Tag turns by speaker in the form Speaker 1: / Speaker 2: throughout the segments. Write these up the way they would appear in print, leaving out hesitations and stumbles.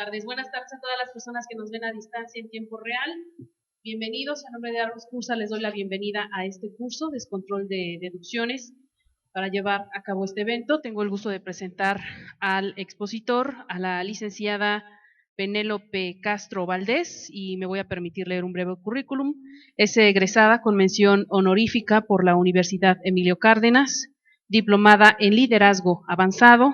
Speaker 1: tardes. Buenas tardes a todas las personas que nos ven a distancia en tiempo real. Bienvenidos. A nombre de Argos Cursa les doy la bienvenida a este curso, Descontrol de Deducciones. Para llevar a cabo este evento, tengo el gusto de presentar al expositor, a la licenciada Penélope Castro Valdés, y me voy a permitir leer un breve currículum. Es egresada con mención honorífica por la Universidad Emilio Cárdenas, diplomada en liderazgo avanzado,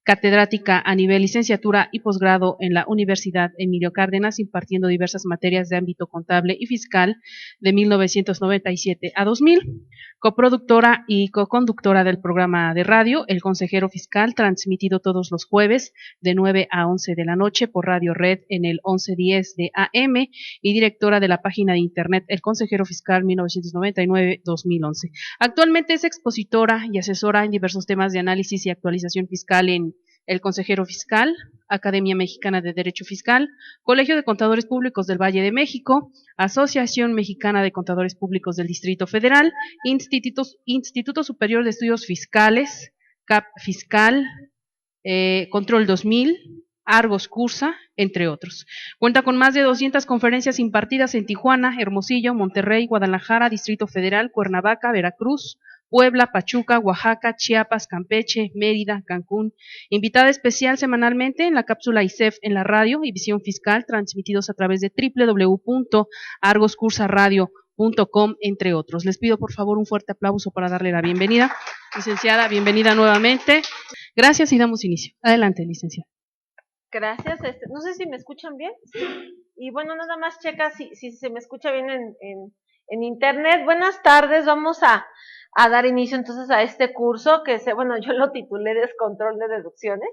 Speaker 1: catedrática a nivel licenciatura y posgrado en la Universidad Emilio Cárdenas, impartiendo diversas materias de ámbito contable y fiscal de 1997 a 2000, coproductora y coconductora del programa de radio El Consejero Fiscal, transmitido todos los jueves de 9 a 11 de la noche por Radio Red en el 1110 de AM, y directora de la página de internet El Consejero Fiscal 1999-2011. Actualmente es expositora y asesora en diversos temas de análisis y actualización fiscal en El Consejero Fiscal, Academia Mexicana de Derecho Fiscal, Colegio de Contadores Públicos del Valle de México, Asociación Mexicana de Contadores Públicos del Distrito Federal, Instituto Superior de Estudios Fiscales, CAP Fiscal, Control 2000, Argos Cursa, entre otros. Cuenta con más de 200 conferencias impartidas en Tijuana, Hermosillo, Monterrey, Guadalajara, Distrito Federal, Cuernavaca, Veracruz, Puebla, Pachuca, Oaxaca, Chiapas, Campeche, Mérida, Cancún. Invitada especial semanalmente en la cápsula ICEF en la radio y Visión Fiscal, transmitidos a través de www.argoscursaradio.com, entre otros. Les pido por favor un fuerte aplauso para darle la bienvenida. Licenciada, bienvenida nuevamente. Gracias y damos inicio. Adelante, licenciada.
Speaker 2: Gracias. No sé si me escuchan bien. Y bueno, nada más checa si se me escucha bien en internet. Buenas tardes, vamos a dar inicio entonces a este curso que bueno, yo lo titulé Descontrol de Deducciones,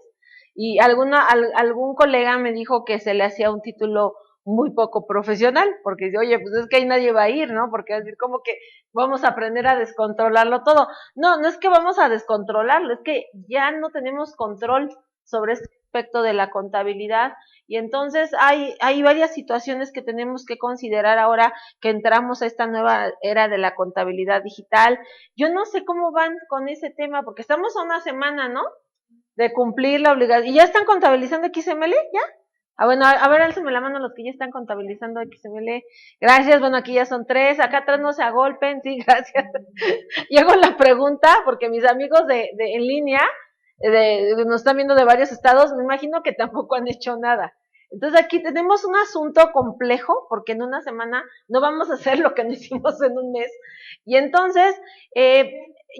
Speaker 2: y algún colega me dijo que se le hacía un título muy poco profesional, porque dice, oye, pues es que ahí nadie va a ir, ¿no? Porque es decir, como que vamos a aprender a descontrolarlo todo. No es que vamos a descontrolarlo, es que ya no tenemos control sobre este aspecto de la contabilidad, y entonces hay varias situaciones que tenemos que considerar ahora que entramos a esta nueva era de la contabilidad digital. Yo no sé cómo van con ese tema, porque estamos a una semana, ¿no?, de cumplir la obligación. ¿Y ya están contabilizando XML? ¿Ya? Bueno, a ver, álcenme la mano los que ya están contabilizando XML. Gracias, bueno, aquí ya son 3, acá atrás no se agolpen, sí, gracias. Y hago la pregunta, porque mis amigos en línea, nos están viendo de varios estados, me imagino que tampoco han hecho nada. Entonces aquí tenemos un asunto complejo, porque en una semana no vamos a hacer lo que no hicimos en un mes. Y entonces,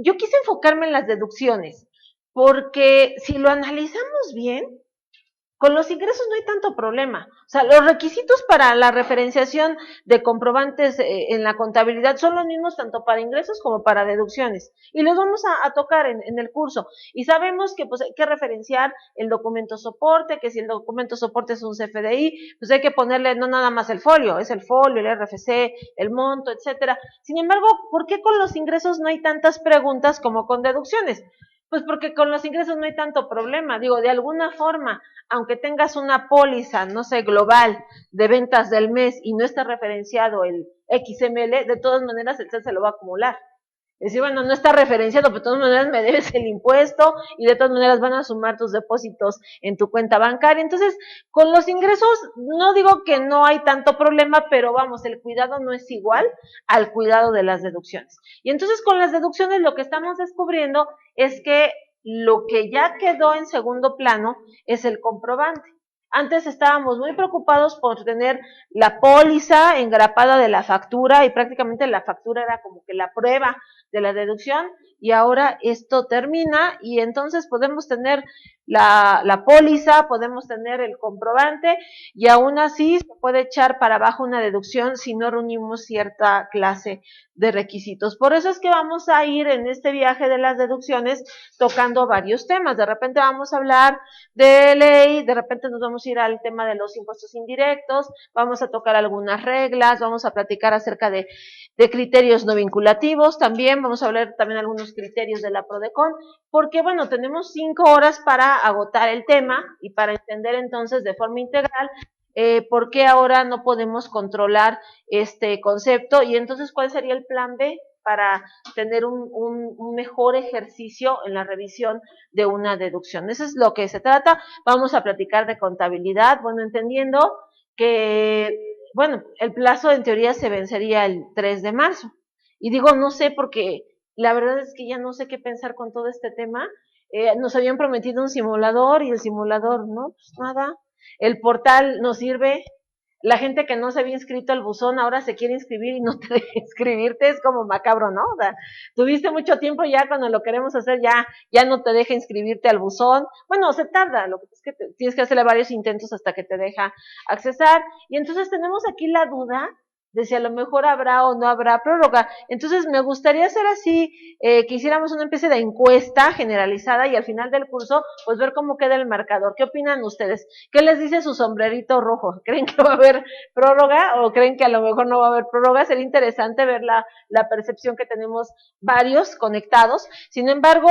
Speaker 2: yo quise enfocarme en las deducciones, porque si lo analizamos bien, con los ingresos no hay tanto problema. O sea, los requisitos para la referenciación de comprobantes en la contabilidad son los mismos tanto para ingresos como para deducciones. Y los vamos a tocar en el curso. Y sabemos que pues hay que referenciar el documento soporte, que si el documento soporte es un CFDI, pues hay que ponerle no nada más el folio, es el folio, el RFC, el monto, etcétera. Sin embargo, ¿por qué con los ingresos no hay tantas preguntas como con deducciones? Pues porque con los ingresos no hay tanto problema. Digo, de alguna forma, aunque tengas una póliza, no sé, global de ventas del mes y no esté referenciado el XML, de todas maneras el SAT se lo va a acumular. Es decir, bueno, no está referenciado, pero de todas maneras me debes el impuesto y de todas maneras van a sumar tus depósitos en tu cuenta bancaria. Entonces, con los ingresos, no digo que no hay tanto problema, pero vamos, el cuidado no es igual al cuidado de las deducciones. Y entonces con las deducciones lo que estamos descubriendo es que lo que ya quedó en segundo plano es el comprobante. Antes estábamos muy preocupados por tener la póliza engrapada de la factura, y prácticamente la factura era como que la prueba de la deducción, y ahora esto termina y entonces podemos tener la póliza, podemos tener el comprobante, y aún así se puede echar para abajo una deducción si no reunimos cierta clase de requisitos. Por eso es que vamos a ir en este viaje de las deducciones tocando varios temas. De repente vamos a hablar de ley, de repente nos vamos a ir al tema de los impuestos indirectos, vamos a tocar algunas reglas, vamos a platicar acerca de criterios no vinculativos, también vamos a hablar también algunos criterios de la PRODECON, porque bueno, tenemos 5 horas para agotar el tema y para entender entonces de forma integral por qué ahora no podemos controlar este concepto, y entonces ¿cuál sería el plan B? para tener un mejor ejercicio en la revisión de una deducción. Eso es lo que se trata. Vamos a platicar de contabilidad, bueno, entendiendo que, bueno, el plazo en teoría se vencería el 3 de marzo. Y digo, no sé, porque la verdad es que ya no sé qué pensar con todo este tema. Nos habían prometido un simulador y el simulador, no, pues nada. El portal nos sirve. La gente que no se había inscrito al buzón ahora se quiere inscribir y no te deja inscribirte, es como macabro, ¿no? O sea, tuviste mucho tiempo ya cuando lo queremos hacer, ya no te deja inscribirte al buzón. Bueno, se tarda, lo que es que tienes que hacerle varios intentos hasta que te deja accesar. Y entonces tenemos aquí la duda de si a lo mejor habrá o no habrá prórroga. Entonces me gustaría hacer así, que hiciéramos una especie de encuesta generalizada y al final del curso, pues ver cómo queda el marcador. ¿Qué opinan ustedes? ¿Qué les dice su sombrerito rojo? ¿Creen que va a haber prórroga o creen que a lo mejor no va a haber prórroga? Sería interesante ver la percepción que tenemos varios conectados. Sin embargo,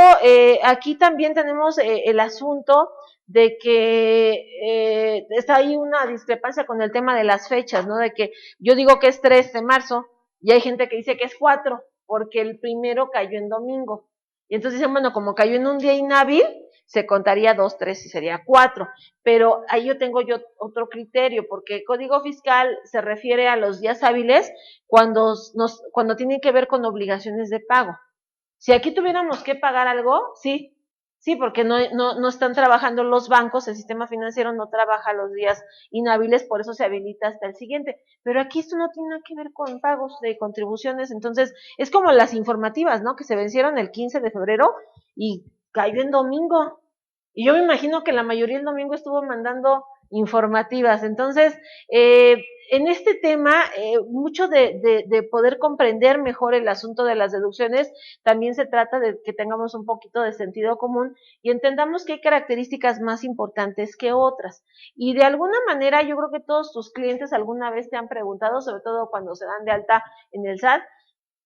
Speaker 2: aquí también tenemos el asunto de que está ahí una discrepancia con el tema de las fechas, ¿no? De que yo digo que es 3 de marzo y hay gente que dice que es 4 porque el primero cayó en domingo. Y entonces dicen, bueno, como cayó en un día inhábil, se contaría 2, 3 y sería 4. Pero ahí yo tengo otro criterio, porque el Código Fiscal se refiere a los días hábiles cuando tienen que ver con obligaciones de pago. Si aquí tuviéramos que pagar algo, sí, porque no están trabajando los bancos, el sistema financiero no trabaja los días inhábiles, por eso se habilita hasta el siguiente. Pero aquí esto no tiene nada que ver con pagos de contribuciones, entonces es como las informativas, ¿no? Que se vencieron el 15 de febrero y cayó en domingo. Y yo me imagino que la mayoría el domingo estuvo mandando informativas. Entonces, en este tema, mucho de poder comprender mejor el asunto de las deducciones, también se trata de que tengamos un poquito de sentido común y entendamos que hay características más importantes que otras. Y de alguna manera, yo creo que todos tus clientes alguna vez te han preguntado, sobre todo cuando se dan de alta en el SAT,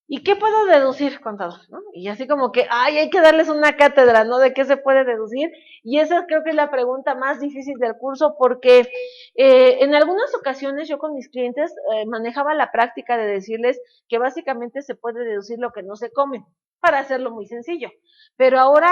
Speaker 2: ¿y qué puedo deducir, contador? ¿No? Y así como que, hay que darles una cátedra, ¿no? De qué se puede deducir. Y esa creo que es la pregunta más difícil del curso porque en algunas ocasiones yo con mis clientes manejaba la práctica de decirles que básicamente se puede deducir lo que no se come, para hacerlo muy sencillo. Pero ahora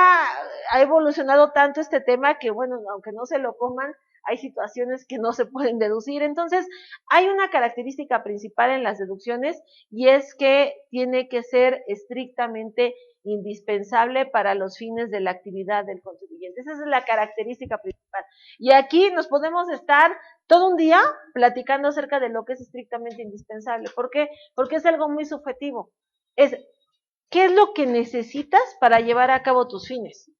Speaker 2: ha evolucionado tanto este tema que, bueno, aunque no se lo coman, hay situaciones que no se pueden deducir. Entonces, hay una característica principal en las deducciones y es que tiene que ser estrictamente indispensable para los fines de la actividad del contribuyente. Esa es la característica principal. Y aquí nos podemos estar todo un día platicando acerca de lo que es estrictamente indispensable. ¿Por qué? Porque es algo muy subjetivo. ¿Qué es lo que necesitas para llevar a cabo tus fines?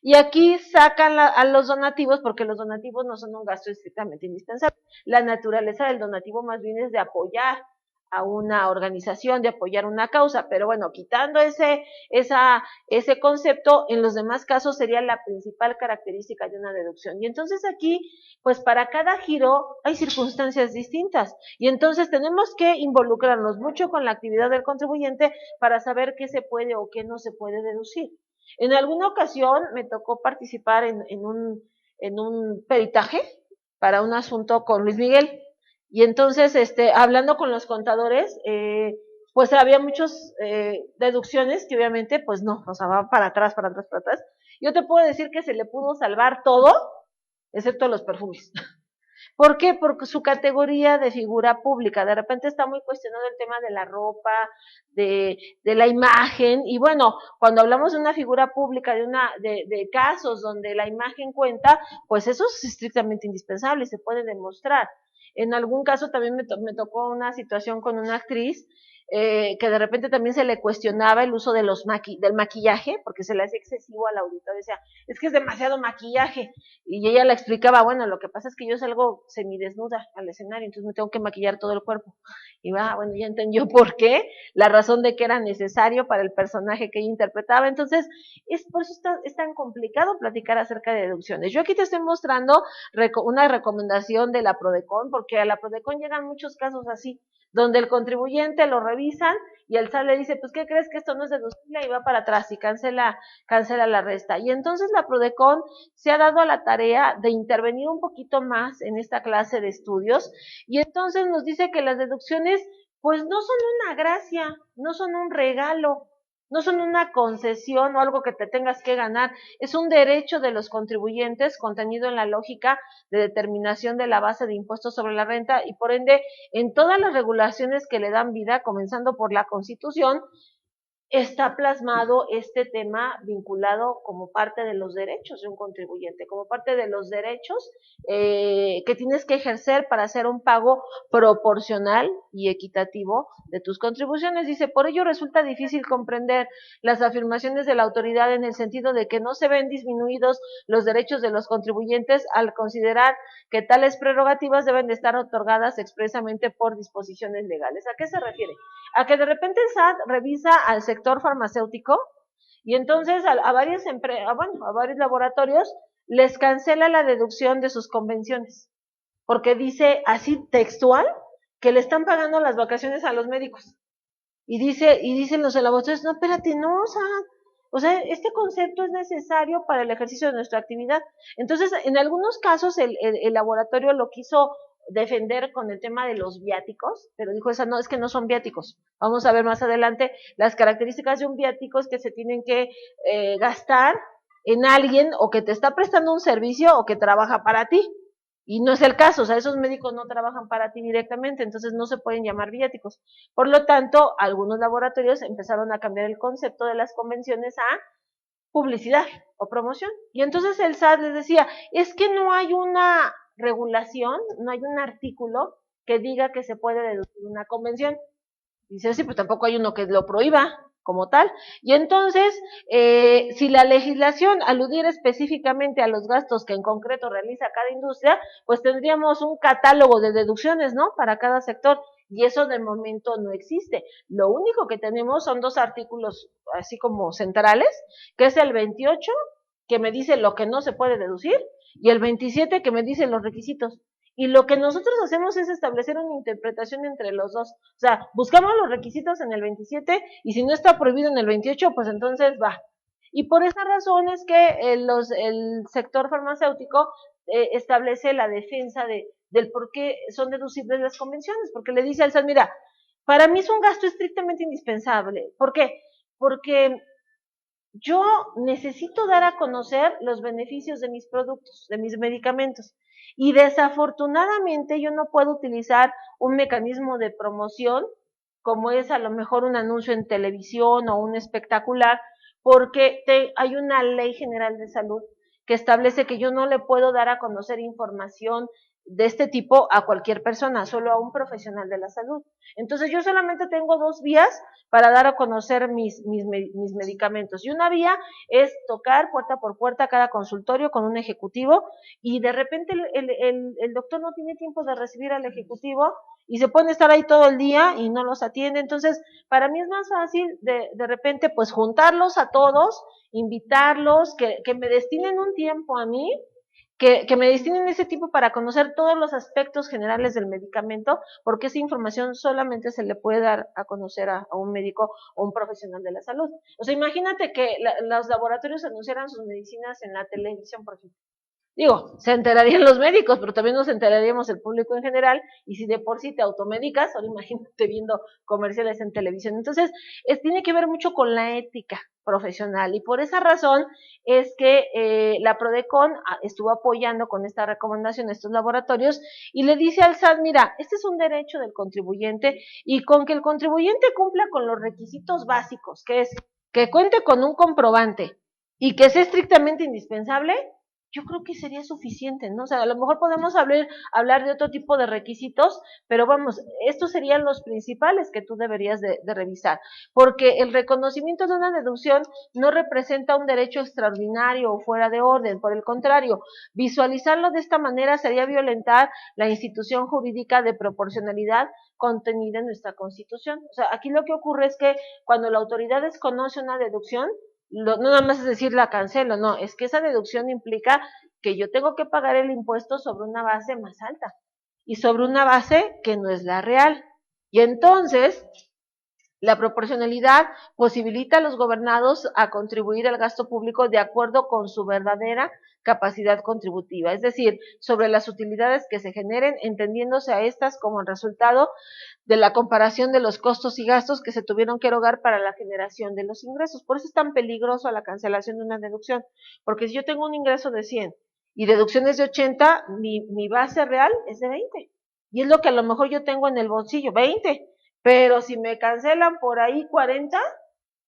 Speaker 2: Y aquí sacan a los donativos, porque los donativos no son un gasto estrictamente indispensable. La naturaleza del donativo más bien es de apoyar a una organización, de apoyar una causa, pero bueno, quitando ese concepto, en los demás casos sería la principal característica de una deducción. Y entonces aquí, pues para cada giro hay circunstancias distintas, y entonces tenemos que involucrarnos mucho con la actividad del contribuyente para saber qué se puede o qué no se puede deducir. En alguna ocasión me tocó participar en un peritaje para un asunto con Luis Miguel. Y entonces, hablando con los contadores, pues había muchas deducciones que obviamente, pues no, o sea, va para atrás, para atrás, para atrás. Yo te puedo decir que se le pudo salvar todo, excepto los perfumes. ¿Por qué? Porque su categoría de figura pública, de repente está muy cuestionado el tema de la ropa, de la imagen, y bueno, cuando hablamos de una figura pública, de casos donde la imagen cuenta, pues eso es estrictamente indispensable, se puede demostrar. En algún caso también me tocó una situación con una actriz, que de repente también se le cuestionaba el uso del maquillaje, porque se le hace excesivo al auditor, decía, es que es demasiado maquillaje, y ella le explicaba, bueno, lo que pasa es que yo salgo semidesnuda al escenario, entonces me tengo que maquillar todo el cuerpo, y bueno, ya entendió por qué, la razón de que era necesario para el personaje que ella interpretaba. Entonces, por eso es tan complicado platicar acerca de deducciones. Yo aquí te estoy mostrando una recomendación de la Prodecon, porque a la Prodecon llegan muchos casos así, donde el contribuyente lo revisan y el SAT le dice, pues, ¿qué crees que esto no es deducible? Y va para atrás y cancela la resta. Y entonces la Prodecon se ha dado a la tarea de intervenir un poquito más en esta clase de estudios y entonces nos dice que las deducciones pues no son una gracia, no son un regalo, no son una concesión o algo que te tengas que ganar, es un derecho de los contribuyentes contenido en la lógica de determinación de la base de impuestos sobre la renta y por ende en todas las regulaciones que le dan vida, comenzando por la Constitución, está plasmado este tema vinculado como parte de los derechos de un contribuyente, como parte de los derechos que tienes que ejercer para hacer un pago proporcional y equitativo de tus contribuciones. Dice, por ello resulta difícil comprender las afirmaciones de la autoridad en el sentido de que no se ven disminuidos los derechos de los contribuyentes al considerar que tales prerrogativas deben de estar otorgadas expresamente por disposiciones legales. ¿A qué se refiere? A que de repente el SAT revisa al sector farmacéutico y entonces a varios laboratorios les cancela la deducción de sus convenciones, porque dice así textual que le están pagando las vacaciones a los médicos. Y dicen los laboratorios, no, espérate, no, o sea, este concepto es necesario para el ejercicio de nuestra actividad. Entonces, en algunos casos el laboratorio lo quiso defender con el tema de los viáticos, pero dijo esa no, es que no son viáticos. Vamos a ver más adelante las características de un viático es que se tienen que gastar en alguien o que te está prestando un servicio o que trabaja para ti. Y no es el caso, o sea, esos médicos no trabajan para ti directamente, entonces no se pueden llamar viáticos. Por lo tanto, algunos laboratorios empezaron a cambiar el concepto de las convenciones a publicidad o promoción. Y entonces el SAT les decía, es que no hay una regulación, no hay un artículo que diga que se puede deducir una convención. Dice, sí, pero tampoco hay uno que lo prohíba como tal. Y entonces, si la legislación aludiera específicamente a los gastos que en concreto realiza cada industria, pues tendríamos un catálogo de deducciones, ¿no? Para cada sector. Y eso de momento no existe. Lo único que tenemos son dos artículos así como centrales, que es el 28, que me dice lo que no se puede deducir, y el 27, que me dice los requisitos. Y lo que nosotros hacemos es establecer una interpretación entre los dos. O sea, buscamos los requisitos en el 27 y si no está prohibido en el 28, pues entonces va. Y por esa razón es que el sector farmacéutico establece la defensa del por qué son deducibles las convenciones, porque le dice al SAT, mira, para mí es un gasto estrictamente indispensable. ¿Por qué? Porque yo necesito dar a conocer los beneficios de mis productos, de mis medicamentos. Y desafortunadamente yo no puedo utilizar un mecanismo de promoción, como es a lo mejor un anuncio en televisión o un espectacular, porque hay una ley general de salud que establece que yo no le puedo dar a conocer información de este tipo a cualquier persona, solo a un profesional de la salud. Entonces yo solamente tengo dos vías para dar a conocer mis medicamentos. Y una vía es tocar puerta por puerta cada consultorio con un ejecutivo y de repente el doctor no tiene tiempo de recibir al ejecutivo y se puede estar ahí todo el día y no los atiende. Entonces, para mí es más fácil de repente pues juntarlos a todos, invitarlos, que me destinen un tiempo a mí, que me destinen ese tiempo para conocer todos los aspectos generales del medicamento, porque esa información solamente se le puede dar a conocer a un médico o un profesional de la salud. O sea, imagínate que los laboratorios anunciaran sus medicinas en la televisión, por ejemplo. Digo, se enterarían los médicos, pero también nos enteraríamos el público en general, y si de por sí te automedicas, ahora imagínate viendo comerciales en televisión. Entonces, tiene que ver mucho con la ética profesional, y por esa razón es que la PRODECON estuvo apoyando con esta recomendación a estos laboratorios, y le dice al SAT, mira, este es un derecho del contribuyente, y con que el contribuyente cumpla con los requisitos básicos, que es que cuente con un comprobante, y que sea estrictamente indispensable, yo creo que sería suficiente, ¿no? O sea, a lo mejor podemos hablar de otro tipo de requisitos, pero vamos, estos serían los principales que tú deberías de revisar, porque el reconocimiento de una deducción no representa un derecho extraordinario o fuera de orden, por el contrario, visualizarlo de esta manera sería violentar la institución jurídica de proporcionalidad contenida en nuestra Constitución. O sea, aquí lo que ocurre es que cuando la autoridad desconoce una deducción, no nada más es decir la cancelo, no, es que esa deducción implica que yo tengo que pagar el impuesto sobre una base más alta y sobre una base que no es la real. Y entonces, La proporcionalidad posibilita a los gobernados a contribuir al gasto público de acuerdo con su verdadera capacidad contributiva, es decir, sobre las utilidades que se generen, entendiéndose a estas como el resultado de la comparación de los costos y gastos que se tuvieron que erogar para la generación de los ingresos. Por eso es tan peligroso la cancelación de una deducción, porque si yo tengo un ingreso de 100 y deducciones de 80, mi base real es de 20. Y es lo que a lo mejor yo tengo en el bolsillo, 20. Pero si me cancelan por ahí 40,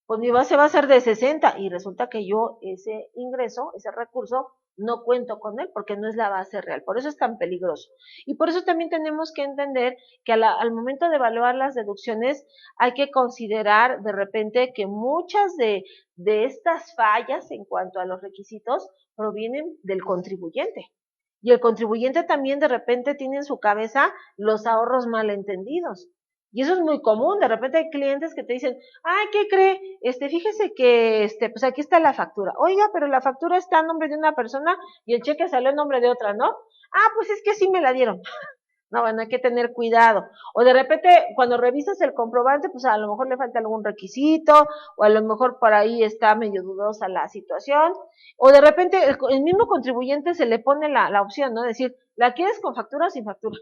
Speaker 2: pues mi base va a ser de 60 y resulta que yo ese ingreso, ese recurso, no cuento con él porque no es la base real. Por eso es tan peligroso. Y por eso también tenemos que entender que al momento de evaluar las deducciones hay que considerar de repente que muchas de estas fallas en cuanto a los requisitos provienen del contribuyente. Y el contribuyente también de repente tiene en su cabeza los ahorros malentendidos. Y eso es muy común, de repente hay clientes que te dicen, ay, ¿qué cree? Fíjese que, pues aquí está la factura. Oiga, pero la factura está a nombre de una persona y el cheque salió a nombre de otra, ¿no? Ah, pues es que sí me la dieron. No, bueno, hay que tener cuidado. O de repente, cuando revisas el comprobante, pues a lo mejor le falta algún requisito, o a lo mejor por ahí está medio dudosa la situación, o de repente el mismo contribuyente se le pone la opción, ¿no? Decir, ¿la quieres con factura o sin factura?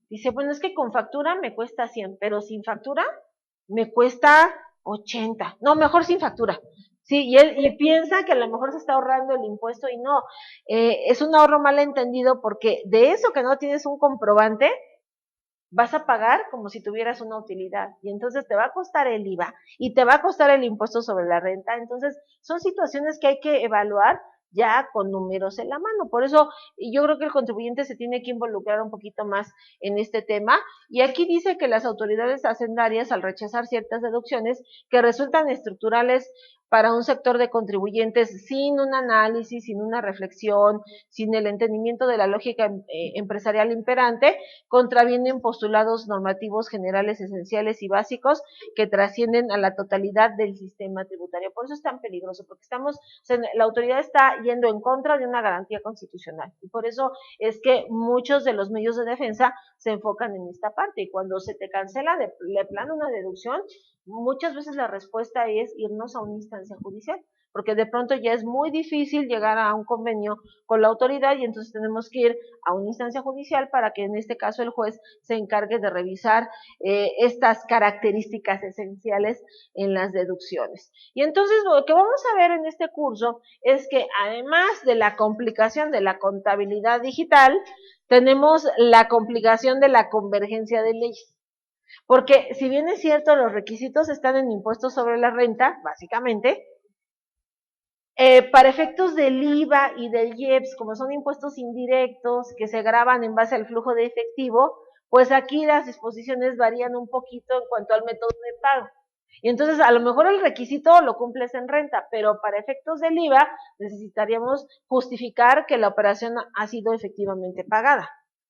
Speaker 2: Dice, bueno, es que con factura me cuesta 100, pero sin factura me cuesta 80. No, mejor sin factura. Sí, y él piensa que a lo mejor se está ahorrando el impuesto y no. Es un ahorro mal entendido porque de eso que no tienes un comprobante, vas a pagar como si tuvieras una utilidad y entonces te va a costar el IVA y te va a costar el impuesto sobre la renta. Entonces, son situaciones que hay que evaluar ya con números en la mano. Por eso yo creo que el contribuyente se tiene que involucrar un poquito más en este tema. Y aquí dice que las autoridades hacendarias, al rechazar ciertas deducciones que resultan estructurales para un sector de contribuyentes sin un análisis, sin una reflexión, sin el entendimiento de la lógica empresarial imperante, contravienen postulados normativos generales, esenciales y básicos que trascienden a la totalidad del sistema tributario. Por eso es tan peligroso, porque la autoridad está yendo en contra de una garantía constitucional. Y por eso es que muchos de los medios de defensa se enfocan en esta parte. Y cuando se te cancela de plano una deducción, muchas veces la respuesta es irnos a una instancia judicial, porque de pronto ya es muy difícil llegar a un convenio con la autoridad y entonces tenemos que ir a una instancia judicial para que en este caso el juez se encargue de revisar estas características esenciales en las deducciones. Y entonces lo que vamos a ver en este curso es que además de la complicación de la contabilidad digital, tenemos la complicación de la convergencia de leyes. Porque si bien es cierto, los requisitos están en impuestos sobre la renta, básicamente, para efectos del IVA y del IEPS, como son impuestos indirectos que se graban en base al flujo de efectivo, pues aquí las disposiciones varían un poquito en cuanto al método de pago. Y entonces a lo mejor el requisito lo cumples en renta, pero para efectos del IVA necesitaríamos justificar que la operación ha sido efectivamente pagada.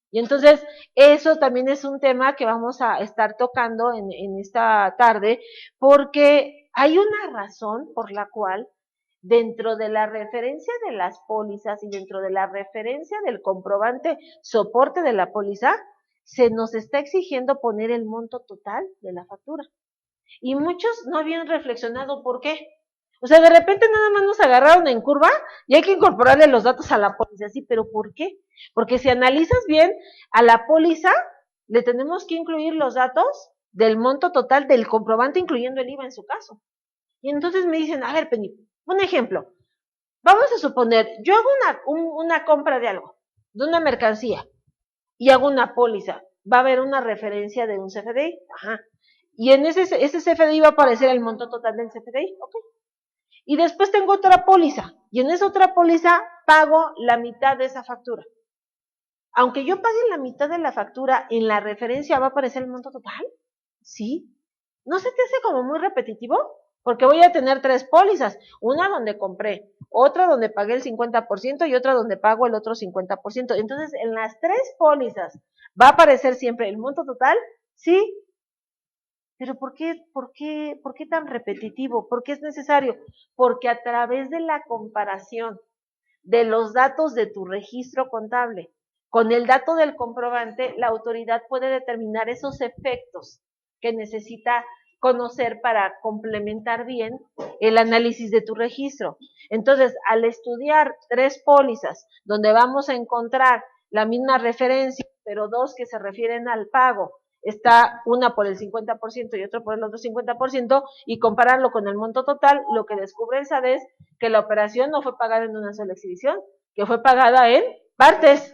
Speaker 2: Y entonces eso también es un tema que vamos a estar tocando en esta tarde, porque hay una razón por la cual dentro de la referencia de las pólizas y dentro de la referencia del comprobante soporte de la póliza, se nos está exigiendo poner el monto total de la factura. Y muchos no habían reflexionado por qué. O sea, de repente nada más nos agarraron en curva y hay que incorporarle los datos a la póliza. Sí, pero ¿por qué? Porque si analizas bien, a la póliza le tenemos que incluir los datos del monto total del comprobante, incluyendo el IVA en su caso. Y entonces me dicen, a ver, Penny, un ejemplo. Vamos a suponer, yo hago una compra de algo, de una mercancía, y hago una póliza. Va a haber una referencia de un CFDI. Ajá. Y en ese CFDI va a aparecer el monto total del CFDI. Ok. Y después tengo otra póliza. Y en esa otra póliza pago la mitad de esa factura. Aunque yo pague la mitad de la factura, en la referencia va a aparecer el monto total. ¿Sí? ¿No se te hace como muy repetitivo? Porque voy a tener tres pólizas, una donde compré, otra donde pagué el 50% y otra donde pago el otro 50%. Entonces, en las tres pólizas va a aparecer siempre el monto total, sí, pero ¿por qué tan repetitivo? ¿Por qué es necesario? Porque a través de la comparación de los datos de tu registro contable con el dato del comprobante, la autoridad puede determinar esos efectos que necesita conocer para complementar bien el análisis de tu registro. Entonces, al estudiar 3 pólizas donde vamos a encontrar la misma referencia, pero 2 que se refieren al pago, está una por el 50% y otra por el otro 50%, y compararlo con el monto total, lo que descubre el SAT es que la operación no fue pagada en una sola exhibición, que fue pagada en partes.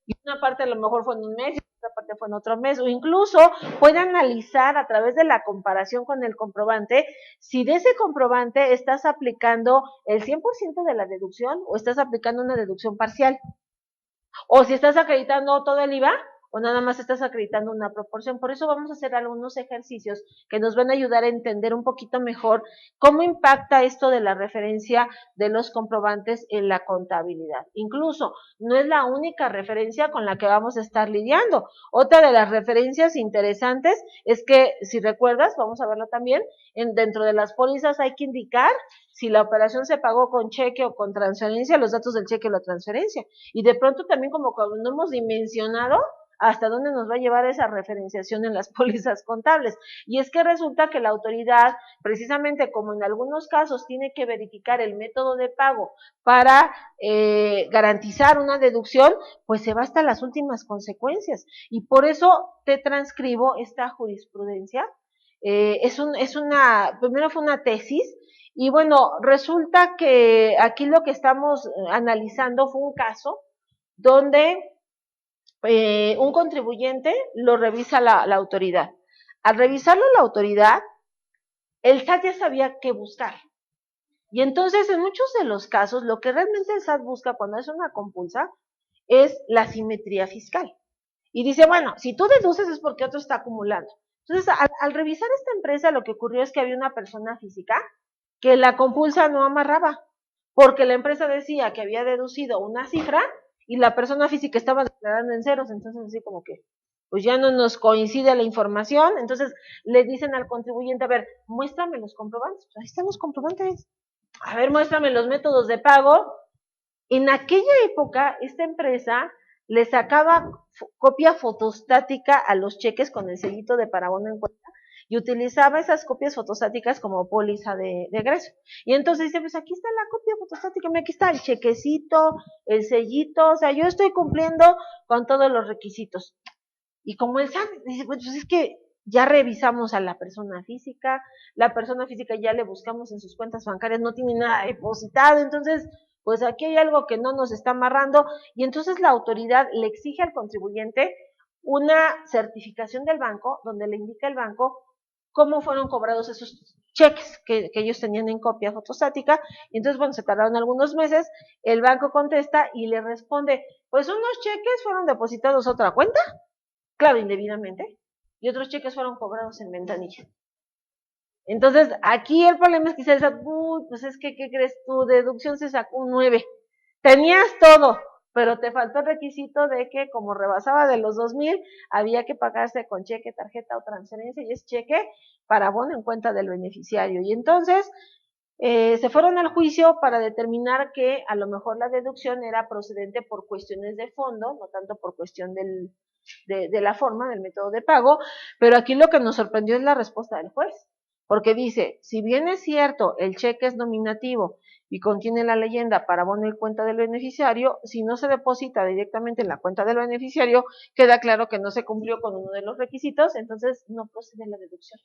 Speaker 2: Y una parte a lo mejor fue en un mes, y otra parte fue en otro mes, o incluso puede analizar a través de la comparación con el comprobante, si de ese comprobante estás aplicando el 100% de la deducción o estás aplicando una deducción parcial, o si estás acreditando todo el IVA o nada más estás acreditando una proporción. Por eso vamos a hacer algunos ejercicios que nos van a ayudar a entender un poquito mejor cómo impacta esto de la referencia de los comprobantes en la contabilidad. Incluso no es la única referencia con la que vamos a estar lidiando. Otra de las referencias interesantes es que, si recuerdas, vamos a verlo también, dentro de las pólizas hay que indicar si la operación se pagó con cheque o con transferencia, los datos del cheque o la transferencia. Y de pronto también, como cuando no hemos dimensionado hasta dónde nos va a llevar esa referenciación en las pólizas contables. Y es que resulta que la autoridad, precisamente como en algunos casos tiene que verificar el método de pago para garantizar una deducción, pues se va hasta las últimas consecuencias. Y por eso te transcribo esta jurisprudencia. Primero fue una tesis, y bueno, resulta que aquí lo que estamos analizando fue un caso donde un contribuyente lo revisa la autoridad. Al revisarlo la autoridad, el SAT ya sabía qué buscar. Y entonces, en muchos de los casos, lo que realmente el SAT busca cuando es una compulsa es la simetría fiscal. Y dice, bueno, si tú deduces es porque otro está acumulando. Entonces, al revisar esta empresa, lo que ocurrió es que había una persona física que la compulsa no amarraba, porque la empresa decía que había deducido una cifra y la persona física estaba declarando en ceros. Entonces así como que pues ya no nos coincide la información. Entonces le dicen al contribuyente, a ver, muéstrame los comprobantes. Pues ahí están los comprobantes. A ver, muéstrame los métodos de pago. En aquella época, esta empresa le sacaba copia fotostática a los cheques con el sellito de parabono en cuenta, y utilizaba esas copias fotostáticas como póliza de egreso. Y entonces dice, pues aquí está la copia fotostática, aquí está el chequecito, el sellito, o sea, yo estoy cumpliendo con todos los requisitos. Y como el SAT dice, pues es que ya revisamos a la persona física ya le buscamos en sus cuentas bancarias, no tiene nada depositado, entonces pues aquí hay algo que no nos está amarrando, y entonces la autoridad le exige al contribuyente una certificación del banco, donde le indica el banco cómo fueron cobrados esos cheques que ellos tenían en copia fotostática. Y entonces, bueno, se tardaron algunos meses, el banco contesta y le responde, pues unos cheques fueron depositados a otra cuenta, claro, indebidamente, y otros cheques fueron cobrados en ventanilla. Entonces, aquí el problema es que se dice, uy, pues es que, ¿qué crees? Tu deducción se sacó un 9. Tenías todo, pero te faltó el requisito de que como rebasaba de los 2,000, había que pagarse con cheque, tarjeta o transferencia, y es cheque para abono en cuenta del beneficiario. Y entonces se fueron al juicio para determinar que a lo mejor la deducción era procedente por cuestiones de fondo, no tanto por cuestión de la forma, del método de pago. Pero aquí lo que nos sorprendió es la respuesta del juez, porque dice, si bien es cierto, el cheque es nominativo y contiene la leyenda para abono en cuenta del beneficiario, si no se deposita directamente en la cuenta del beneficiario, queda claro que no se cumplió con uno de los requisitos, entonces no procede la deducción.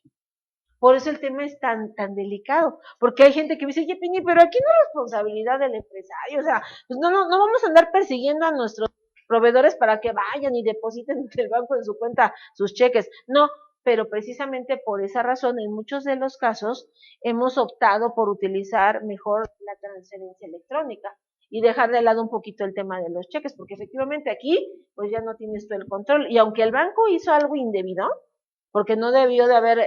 Speaker 2: Por eso el tema es tan delicado, porque hay gente que me dice, oye, Pini, pero aquí no es responsabilidad del empresario, o sea, pues no vamos a andar persiguiendo a nuestros proveedores para que vayan y depositen del banco en su cuenta sus cheques. No, pero precisamente por esa razón, en muchos de los casos, hemos optado por utilizar mejor la transferencia electrónica y dejar de lado un poquito el tema de los cheques, porque efectivamente aquí, pues ya no tienes tú el control. Y aunque el banco hizo algo indebido, porque no debió de haber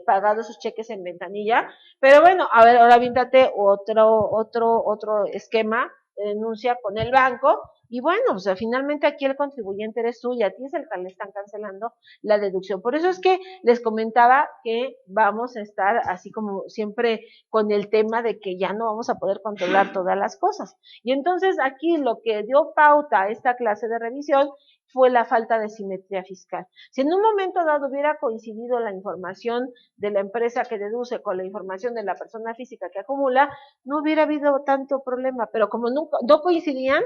Speaker 2: pagado esos cheques en ventanilla, pero bueno, a ver, ahora víntate otro esquema de denuncia con el banco. Y bueno, o sea, finalmente aquí el contribuyente eres tú y a ti es el que le están cancelando la deducción. Por eso es que les comentaba que vamos a estar así como siempre con el tema de que ya no vamos a poder controlar todas las cosas. Y entonces aquí lo que dio pauta a esta clase de revisión fue la falta de simetría fiscal. Si en un momento dado hubiera coincidido la información de la empresa que deduce con la información de la persona física que acumula, no hubiera habido tanto problema, pero como no coincidían,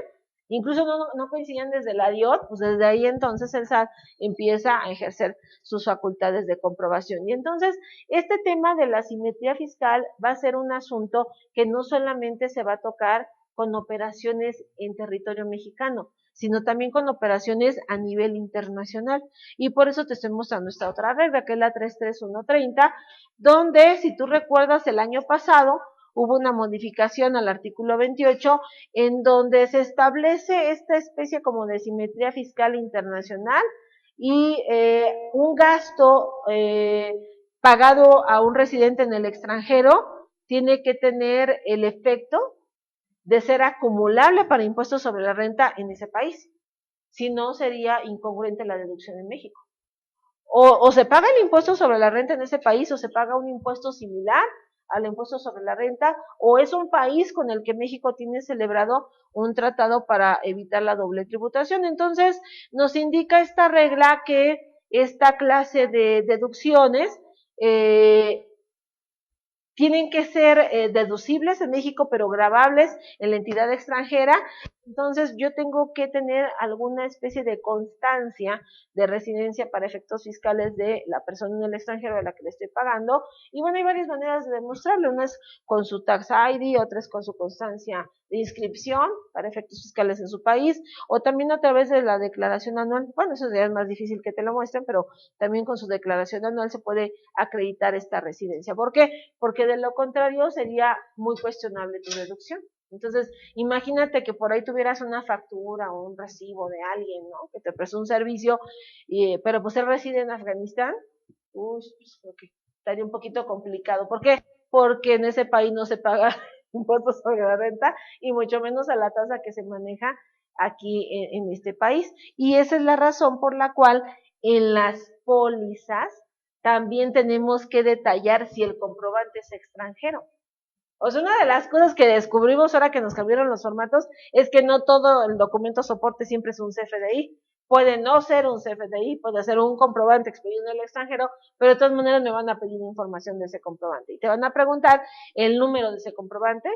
Speaker 2: incluso no coincidían desde la DIOT, pues desde ahí entonces el SAT empieza a ejercer sus facultades de comprobación. Y entonces este tema de la simetría fiscal va a ser un asunto que no solamente se va a tocar con operaciones en territorio mexicano, sino también con operaciones a nivel internacional. Y por eso te estoy mostrando esta otra regla, que es la 33130, donde, si tú recuerdas, el año pasado hubo una modificación al artículo 28, en donde se establece esta especie como de simetría fiscal internacional y un gasto pagado a un residente en el extranjero tiene que tener el efecto de ser acumulable para impuestos sobre la renta en ese país. Si no, sería incongruente la deducción en México. O se paga el impuesto sobre la renta en ese país, o se paga un impuesto similar al impuesto sobre la renta, o es un país con el que México tiene celebrado un tratado para evitar la doble tributación. Entonces, nos indica esta regla que esta clase de deducciones tienen que ser deducibles en México, pero gravables en la entidad extranjera. Entonces, yo tengo que tener alguna especie de constancia de residencia para efectos fiscales de la persona en el extranjero a la que le estoy pagando. Y bueno, hay varias maneras de demostrarlo. Una es con su tax ID, otra es con su constancia de inscripción para efectos fiscales en su país, o también a través de la declaración anual. Bueno, eso ya es más difícil que te lo muestren, pero también con su declaración anual se puede acreditar esta residencia. ¿Por qué? Porque de lo contrario sería muy cuestionable tu deducción. Entonces, imagínate que por ahí tuvieras una factura o un recibo de alguien, ¿no? Que te prestó un servicio, pero pues él reside en Afganistán, pues creo que estaría un poquito complicado. ¿Por qué? Porque en ese país no se paga impuestos sobre la renta y mucho menos a la tasa que se maneja aquí en este país. Y esa es la razón por la cual en las pólizas también tenemos que detallar si el comprobante es extranjero. O sea, una de las cosas que descubrimos ahora que nos cambiaron los formatos es que no todo el documento soporte siempre es un CFDI. Puede no ser un CFDI, puede ser un comprobante expedido en el extranjero, pero de todas maneras me van a pedir información de ese comprobante. Y te van a preguntar el número de ese comprobante,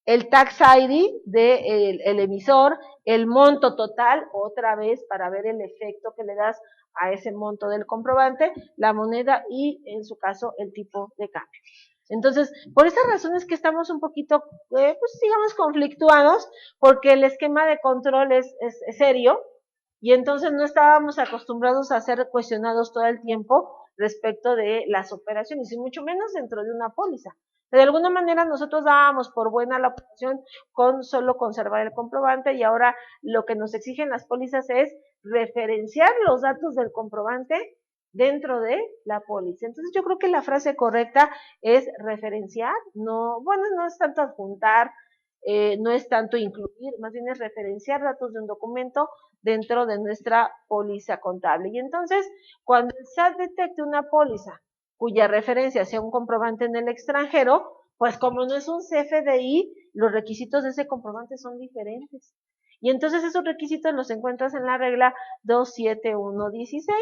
Speaker 2: el tax ID del emisor, el monto total, otra vez para ver el efecto que le das a ese monto del comprobante, la moneda y, en su caso, el tipo de cambio. Entonces, por esas razones que estamos un poquito, pues digamos, conflictuados, porque el esquema de control es serio, y entonces no estábamos acostumbrados a ser cuestionados todo el tiempo respecto de las operaciones, y mucho menos dentro de una póliza. De alguna manera nosotros dábamos por buena la operación con solo conservar el comprobante, y ahora lo que nos exigen las pólizas es referenciar los datos del comprobante dentro de la póliza. Entonces yo creo que la frase correcta es referenciar, no, bueno, no es tanto adjuntar, no es tanto incluir, más bien es referenciar datos de un documento dentro de nuestra póliza contable. Y entonces, cuando el SAT detecte una póliza cuya referencia sea un comprobante en el extranjero, pues como no es un CFDI, los requisitos de ese comprobante son diferentes. Y entonces esos requisitos los encuentras en la regla 27116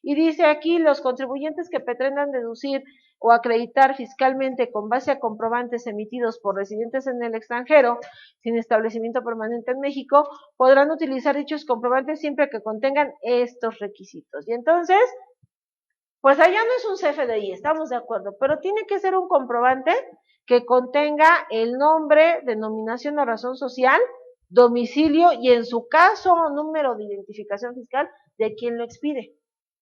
Speaker 2: y dice aquí los contribuyentes que pretendan deducir o acreditar fiscalmente con base a comprobantes emitidos por residentes en el extranjero sin establecimiento permanente en México podrán utilizar dichos comprobantes siempre que contengan estos requisitos. Y entonces, pues allá no es un CFDI, estamos de acuerdo, pero tiene que ser un comprobante que contenga el nombre, denominación o razón social, domicilio y en su caso número de identificación fiscal de quien lo expide.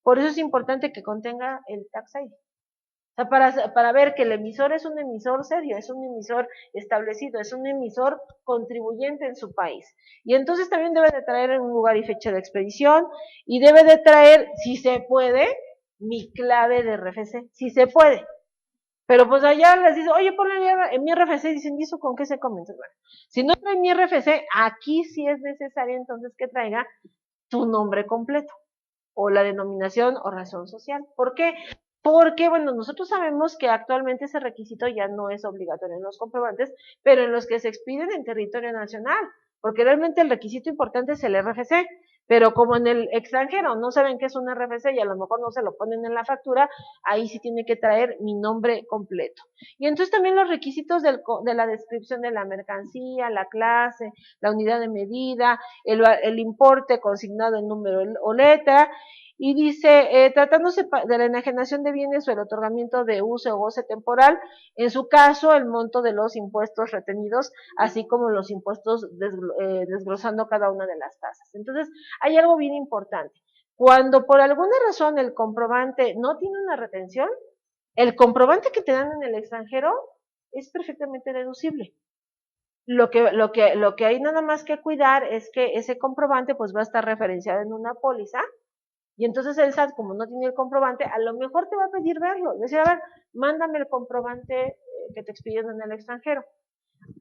Speaker 2: Por eso es importante que contenga el tax ID. O sea, para ver que el emisor es un emisor serio, es un emisor establecido, es un emisor contribuyente en su país. Y entonces también debe de traer un lugar y fecha de expedición y debe de traer, si se puede, mi clave de RFC, si se puede. Pero pues allá les dice, oye, ponle en mi RFC, y dicen, ¿y eso con qué se come? Entonces, bueno, si no trae mi RFC, aquí sí es necesario entonces que traiga tu nombre completo, o la denominación o razón social. ¿Por qué? Porque, bueno, nosotros sabemos que actualmente ese requisito ya no es obligatorio en los comprobantes, pero en los que se expiden en territorio nacional, porque realmente el requisito importante es el RFC, Pero como en el extranjero no saben qué es un RFC y a lo mejor no se lo ponen en la factura, ahí sí tiene que traer mi nombre completo. Y entonces también los requisitos de la descripción de la mercancía, la clase, la unidad de medida, el importe consignado en número o letra, y dice, tratándose de la enajenación de bienes o el otorgamiento de uso o goce temporal, en su caso, el monto de los impuestos retenidos, así como los impuestos desglosando cada una de las tasas. Entonces, hay algo bien importante. Cuando por alguna razón el comprobante no tiene una retención, el comprobante que te dan en el extranjero es perfectamente deducible. Lo que hay nada más que cuidar es que ese comprobante pues va a estar referenciado en una póliza y entonces el SAT, como no tiene el comprobante, a lo mejor te va a pedir verlo. Decir, a ver, mándame el comprobante que te expidieron en el extranjero.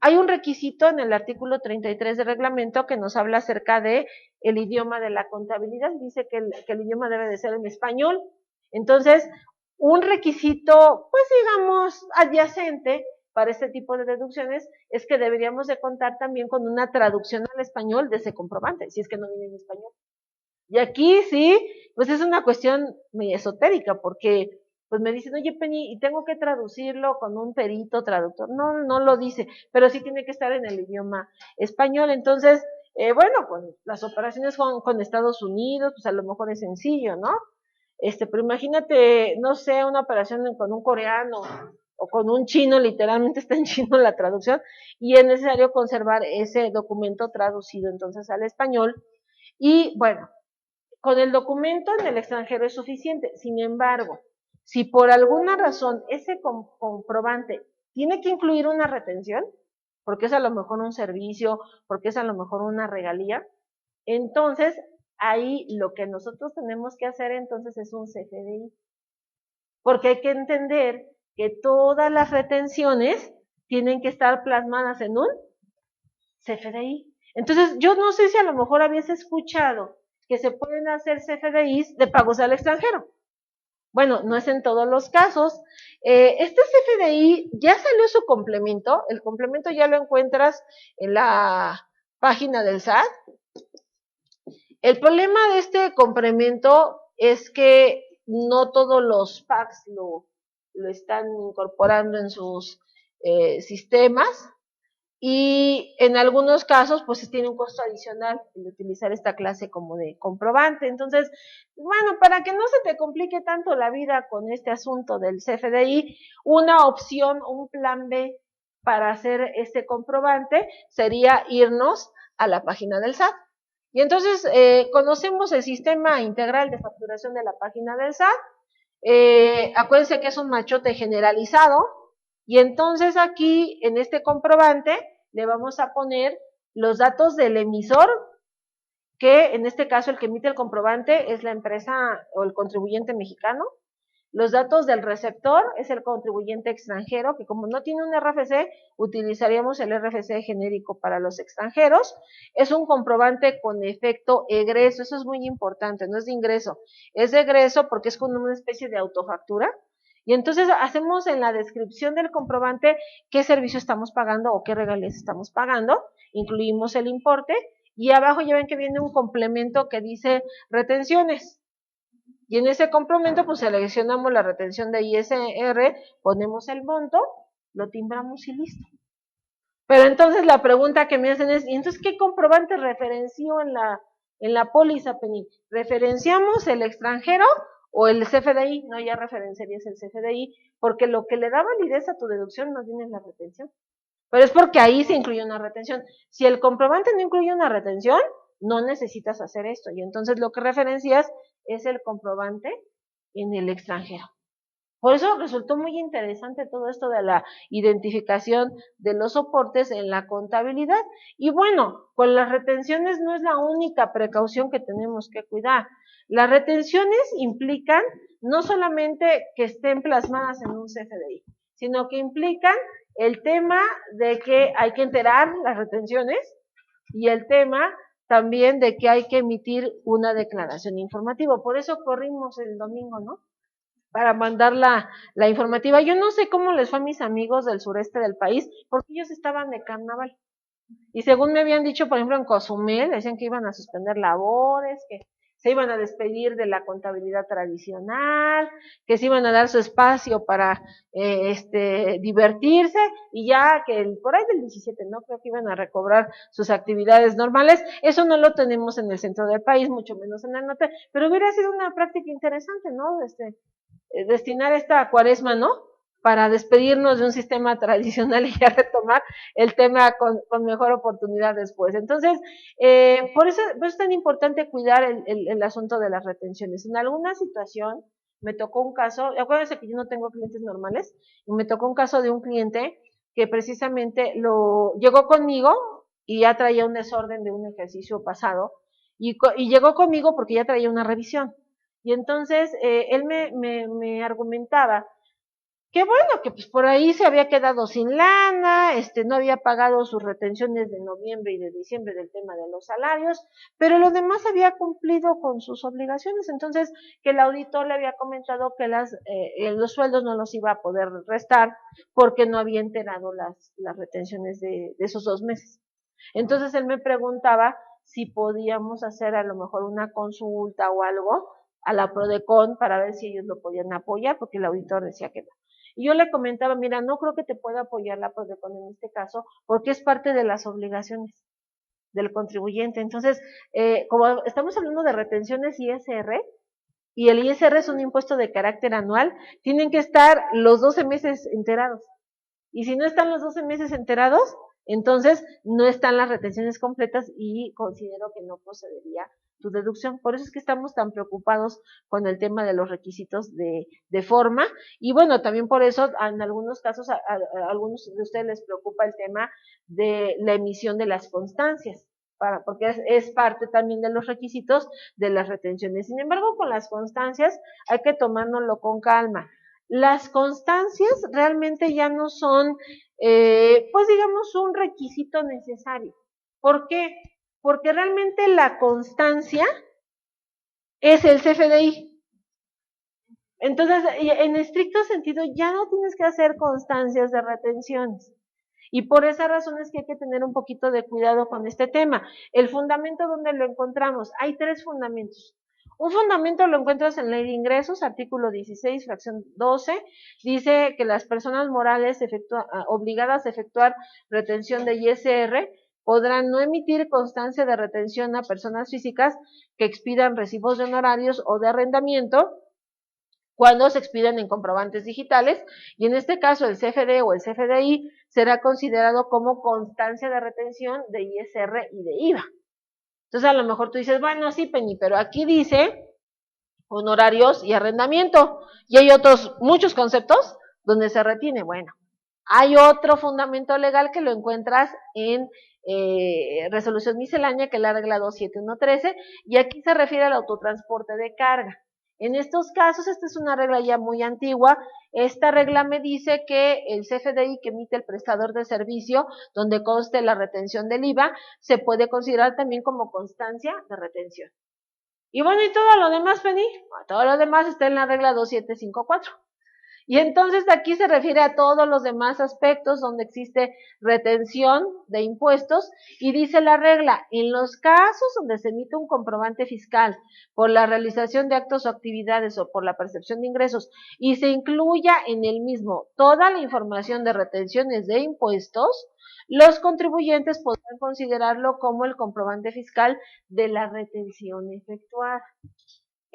Speaker 2: Hay un requisito en el artículo 33 del reglamento que nos habla acerca de el idioma de la contabilidad. Dice que el idioma debe de ser en español. Entonces, un requisito, pues digamos, adyacente para este tipo de deducciones es que deberíamos de contar también con una traducción al español de ese comprobante, si es que no viene en español. Y aquí sí, pues es una cuestión muy esotérica, porque pues me dicen, oye Penny, y tengo que traducirlo con un perito traductor. No, no lo dice, pero sí tiene que estar en el idioma español. Entonces, bueno, con las operaciones con Estados Unidos, pues a lo mejor es sencillo, ¿no? Pero imagínate, no sé, una operación con un coreano o con un chino, literalmente está en chino la traducción, y es necesario conservar ese documento traducido entonces al español. Y bueno, con el documento en el extranjero es suficiente. Sin embargo, si por alguna razón ese comprobante tiene que incluir una retención, porque es a lo mejor un servicio, porque es a lo mejor una regalía, entonces ahí lo que nosotros tenemos que hacer entonces es un CFDI. Porque hay que entender que todas las retenciones tienen que estar plasmadas en un CFDI. Entonces, yo no sé si a lo mejor habías escuchado que se pueden hacer CFDIs de pagos al extranjero. Bueno, no es en todos los casos. Este CFDI ya salió su complemento. El complemento ya lo encuentras en la página del SAT. El problema de este complemento es que no todos los PACs lo están incorporando en sus sistemas. Y en algunos casos, pues tiene un costo adicional el utilizar esta clase como de comprobante. Entonces, bueno, para que no se te complique tanto la vida con este asunto del CFDI, una opción, un plan B para hacer este comprobante sería irnos a la página del SAT. Y entonces conocemos el sistema integral de facturación de la página del SAT. Acuérdense que es un machote generalizado. Y entonces aquí, en este comprobante, le vamos a poner los datos del emisor, que en este caso el que emite el comprobante es la empresa o el contribuyente mexicano. Los datos del receptor es el contribuyente extranjero, que como no tiene un RFC, utilizaríamos el RFC genérico para los extranjeros. Es un comprobante con efecto egreso, eso es muy importante, no es de ingreso, es de egreso porque es como una especie de autofactura. Y entonces hacemos en la descripción del comprobante qué servicio estamos pagando o qué regalías estamos pagando, incluimos el importe, y abajo ya ven que viene un complemento que dice retenciones. Y en ese complemento, pues seleccionamos la retención de ISR, ponemos el monto, lo timbramos y listo. Pero entonces la pregunta que me hacen es, ¿y entonces qué comprobante referenció en la póliza, Penny? ¿Referenciamos el extranjero o el CFDI? No, ya referenciarías el CFDI, porque lo que le da validez a tu deducción no viene en la retención. Pero es porque ahí se incluye una retención. Si el comprobante no incluye una retención, no necesitas hacer esto. Y entonces lo que referencias es el comprobante en el extranjero. Por eso resultó muy interesante todo esto de la identificación de los soportes en la contabilidad. Y bueno, con las retenciones no es la única precaución que tenemos que cuidar. Las retenciones implican no solamente que estén plasmadas en un CFDI, sino que implican el tema de que hay que enterar las retenciones y el tema también de que hay que emitir una declaración informativa. Por eso corrimos el domingo, ¿no? Para mandar la informativa. Yo no sé cómo les fue a mis amigos del sureste del país, porque ellos estaban de carnaval. Y según me habían dicho, por ejemplo, en Cozumel, decían que iban a suspender labores, que se iban a despedir de la contabilidad tradicional, que se iban a dar su espacio para divertirse, y ya que por ahí del 17, ¿no? Creo que iban a recobrar sus actividades normales. Eso no lo tenemos en el centro del país, mucho menos en el norte, pero hubiera sido una práctica interesante, ¿no? Destinar esta cuaresma, ¿no? Para despedirnos de un sistema tradicional y ya retomar el tema con mejor oportunidad después. Entonces, por eso es tan importante cuidar el asunto de las retenciones. En alguna situación me tocó un caso, acuérdense que yo no tengo clientes normales, y me tocó un caso de un cliente que precisamente llegó conmigo y ya traía un desorden de un ejercicio pasado, y llegó conmigo porque ya traía una revisión. Y entonces él me argumentaba que bueno, que pues por ahí se había quedado sin lana, no había pagado sus retenciones de noviembre y de diciembre del tema de los salarios, pero lo demás había cumplido con sus obligaciones. Entonces, que el auditor le había comentado que los sueldos no los iba a poder restar porque no había enterado las retenciones de esos 2 meses. Entonces él me preguntaba si podíamos hacer a lo mejor una consulta o algo a la Prodecon para ver si ellos lo podían apoyar, porque el auditor decía que no. Y yo le comentaba, mira, no creo que te pueda apoyar la Prodecon en este caso, porque es parte de las obligaciones del contribuyente. Entonces, como estamos hablando de retenciones ISR, y el ISR es un impuesto de carácter anual, tienen que estar los 12 meses enterados. Y si no están los 12 meses enterados, entonces no están las retenciones completas y considero que no procedería tu deducción. Por eso es que estamos tan preocupados con el tema de los requisitos de forma. Y bueno, también por eso en algunos casos a algunos de ustedes les preocupa el tema de la emisión de las constancias, porque es parte también de los requisitos de las retenciones. Sin embargo, con las constancias hay que tomárnoslo con calma. Las constancias realmente ya no son, pues digamos, un requisito necesario. ¿Por qué? Porque realmente la constancia es el CFDI. Entonces, en estricto sentido, ya no tienes que hacer constancias de retenciones. Y por esa razón es que hay que tener un poquito de cuidado con este tema. El fundamento, ¿dónde lo encontramos? Hay 3 fundamentos. Un fundamento lo encuentras en Ley de Ingresos, artículo 16, fracción 12, dice que las personas morales obligadas a efectuar retención de ISR podrán no emitir constancia de retención a personas físicas que expidan recibos de honorarios o de arrendamiento cuando se expiden en comprobantes digitales, y en este caso el CFD o el CFDI será considerado como constancia de retención de ISR y de IVA. Entonces a lo mejor tú dices, bueno, sí, Penny, pero aquí dice honorarios y arrendamiento, y hay otros muchos conceptos donde se retiene. Bueno, hay otro fundamento legal que lo encuentras en resolución miscelánea, que es la regla 27113, y aquí se refiere al autotransporte de carga. En estos casos, esta es una regla ya muy antigua. Esta regla me dice que el CFDI que emite el prestador de servicio, donde conste la retención del IVA, se puede considerar también como constancia de retención. Y bueno, ¿y todo lo demás, Penny? Todo lo demás está en la regla 2754. Y entonces aquí se refiere a todos los demás aspectos donde existe retención de impuestos, y dice la regla, en los casos donde se emite un comprobante fiscal por la realización de actos o actividades o por la percepción de ingresos y se incluya en el mismo toda la información de retenciones de impuestos, los contribuyentes podrán considerarlo como el comprobante fiscal de la retención efectuada.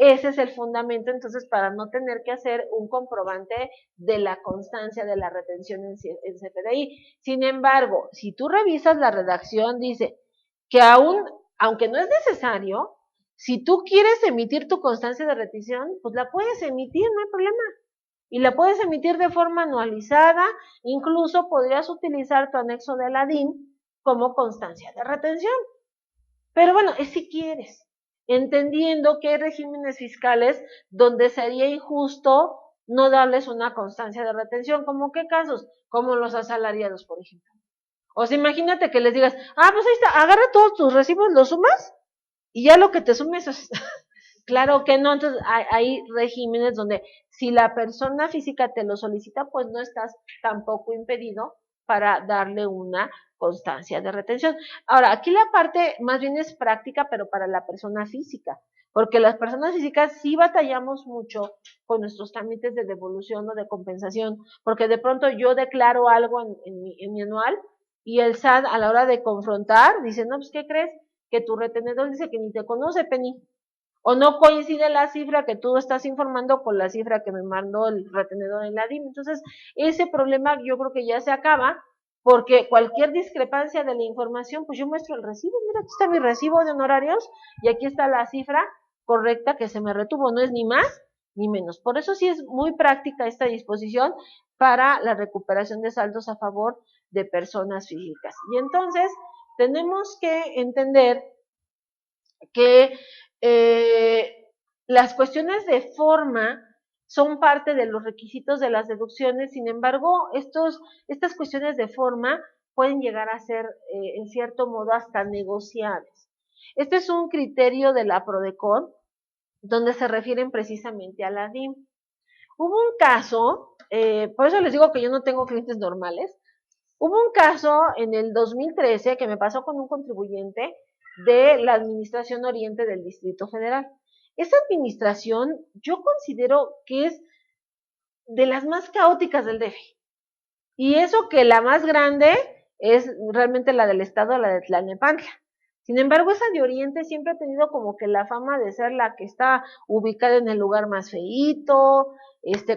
Speaker 2: Ese es el fundamento, entonces, para no tener que hacer un comprobante de la constancia de la retención en CFDI. Sin embargo, si tú revisas la redacción, dice que aunque no es necesario, si tú quieres emitir tu constancia de retención, pues la puedes emitir, no hay problema. Y la puedes emitir de forma anualizada, incluso podrías utilizar tu anexo de la DIN como constancia de retención. Pero bueno, es si quieres, entendiendo que hay regímenes fiscales donde sería injusto no darles una constancia de retención. ¿Cómo qué casos? Como los asalariados, por ejemplo. O sea, imagínate que les digas, pues ahí está, agarra todos tus recibos, los sumas, y ya lo que te sumes es... Claro que no, entonces hay regímenes donde si la persona física te lo solicita, pues no estás tampoco impedido para darle una constancia de retención. Ahora, aquí la parte más bien es práctica, pero para la persona física, porque las personas físicas sí batallamos mucho con nuestros trámites de devolución o de compensación, porque de pronto yo declaro algo en mi anual y el SAT a la hora de confrontar dice, no, pues, ¿qué crees? Que tu retenedor dice que ni te conoce, Penny. O no coincide la cifra que tú estás informando con la cifra que me mandó el retenedor en la DIM. Entonces, ese problema yo creo que ya se acaba, porque cualquier discrepancia de la información, pues yo muestro el recibo. Mira, aquí está mi recibo de honorarios y aquí está la cifra correcta que se me retuvo. No es ni más ni menos. Por eso sí es muy práctica esta disposición para la recuperación de saldos a favor de personas físicas. Y entonces, tenemos que entender que las cuestiones de forma son parte de los requisitos de las deducciones, sin embargo, estas cuestiones de forma pueden llegar a ser, en cierto modo, hasta negociables. Este es un criterio de la PRODECON, donde se refieren precisamente a la DIM. Hubo un caso, por eso les digo que yo no tengo clientes normales, hubo un caso en el 2013 que me pasó con un contribuyente de la Administración Oriente del Distrito Federal. Esa administración yo considero que es de las más caóticas del DF. Y eso que la más grande es realmente la del estado, la de Tlalnepantla. Sin embargo, esa de Oriente siempre ha tenido como que la fama de ser la que está ubicada en el lugar más feíto,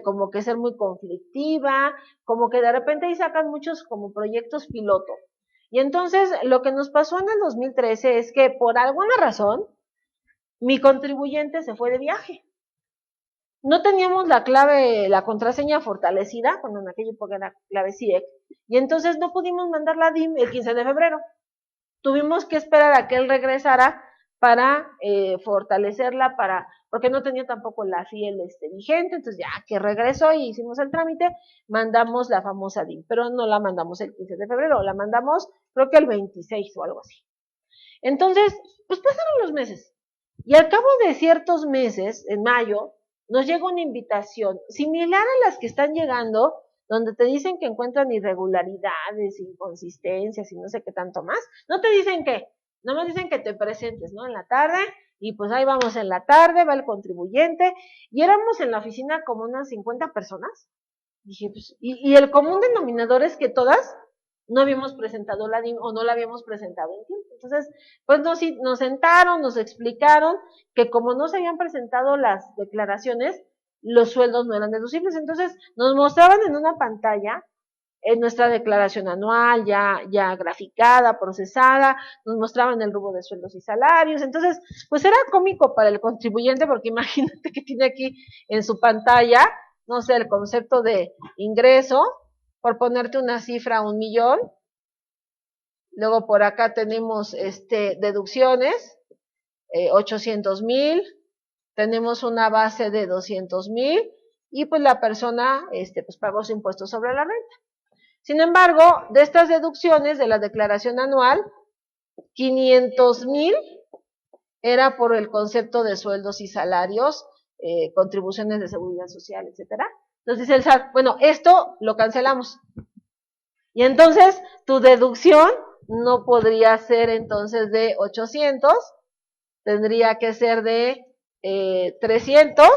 Speaker 2: como que ser muy conflictiva, como que de repente ahí sacan muchos como proyectos piloto. Y entonces lo que nos pasó en el 2013 es que por alguna razón mi contribuyente se fue de viaje. No teníamos la clave, la contraseña fortalecida, cuando en aquella época era clave CIEC, y entonces no pudimos mandar la DIM el 15 de febrero. Tuvimos que esperar a que él regresara para fortalecerla, porque no tenía tampoco la FIEL vigente, entonces ya que regresó y hicimos el trámite, mandamos la famosa DIM, pero no la mandamos el 15 de febrero, la mandamos creo que el 26 o algo así. Entonces, pues pasaron los meses, y al cabo de ciertos meses, en mayo, nos llega una invitación similar a las que están llegando, donde te dicen que encuentran irregularidades, inconsistencias y no sé qué tanto más. No te dicen qué, no me dicen que te presentes, ¿no? En la tarde, y pues ahí vamos en la tarde, va el contribuyente, y éramos en la oficina como unas 50 personas. Dije, pues, y el común denominador es que todas no habíamos presentado la DIM o no la habíamos presentado en tiempo. Entonces, pues nos sentaron, nos explicaron que como no se habían presentado las declaraciones, los sueldos no eran deducibles. Entonces, nos mostraban en una pantalla en nuestra declaración anual ya graficada, procesada, nos mostraban el rubro de sueldos y salarios. Entonces, pues era cómico para el contribuyente porque imagínate que tiene aquí en su pantalla, no sé, el concepto de ingreso, por ponerte una cifra, 1,000,000. Luego por acá tenemos deducciones, 800,000, tenemos una base de 200,000 y pues la persona pues pagó su impuesto sobre la renta. Sin embargo, de estas deducciones de la declaración anual, 500,000 era por el concepto de sueldos y salarios, contribuciones de seguridad social, etcétera. Entonces dice el SAT, bueno, esto lo cancelamos. Y entonces tu deducción no podría ser entonces de 800, tendría que ser de 300.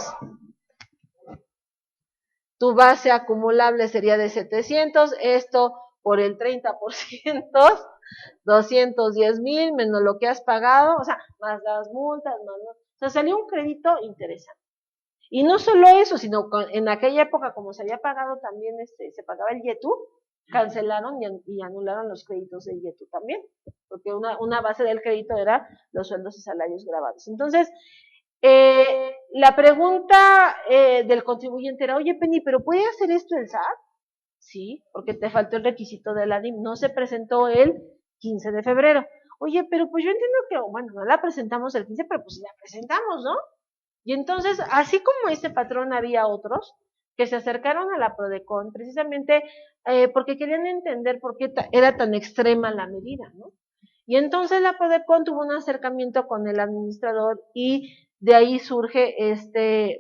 Speaker 2: Tu base acumulable sería de 700, esto por el 30%, 210,000 menos lo que has pagado, o sea, más las multas, más, o sea, salió un crédito interesante. Y no solo eso, sino en aquella época, como se había pagado también, se pagaba el YETU, cancelaron y anularon los créditos del YETU también, porque una base del crédito era los sueldos y salarios grabados. Entonces, la pregunta del contribuyente era, oye Penny, ¿pero puede hacer esto el SAT? Sí, porque te faltó el requisito de la DIM, no se presentó el 15 de febrero. Oye, pero pues yo entiendo que, bueno, no la presentamos el 15, pero pues la presentamos, ¿no? Y entonces, así como este patrón, había otros que se acercaron a la PRODECON precisamente porque querían entender por qué era tan extrema la medida, ¿no? Y entonces la PRODECON tuvo un acercamiento con el administrador y de ahí surge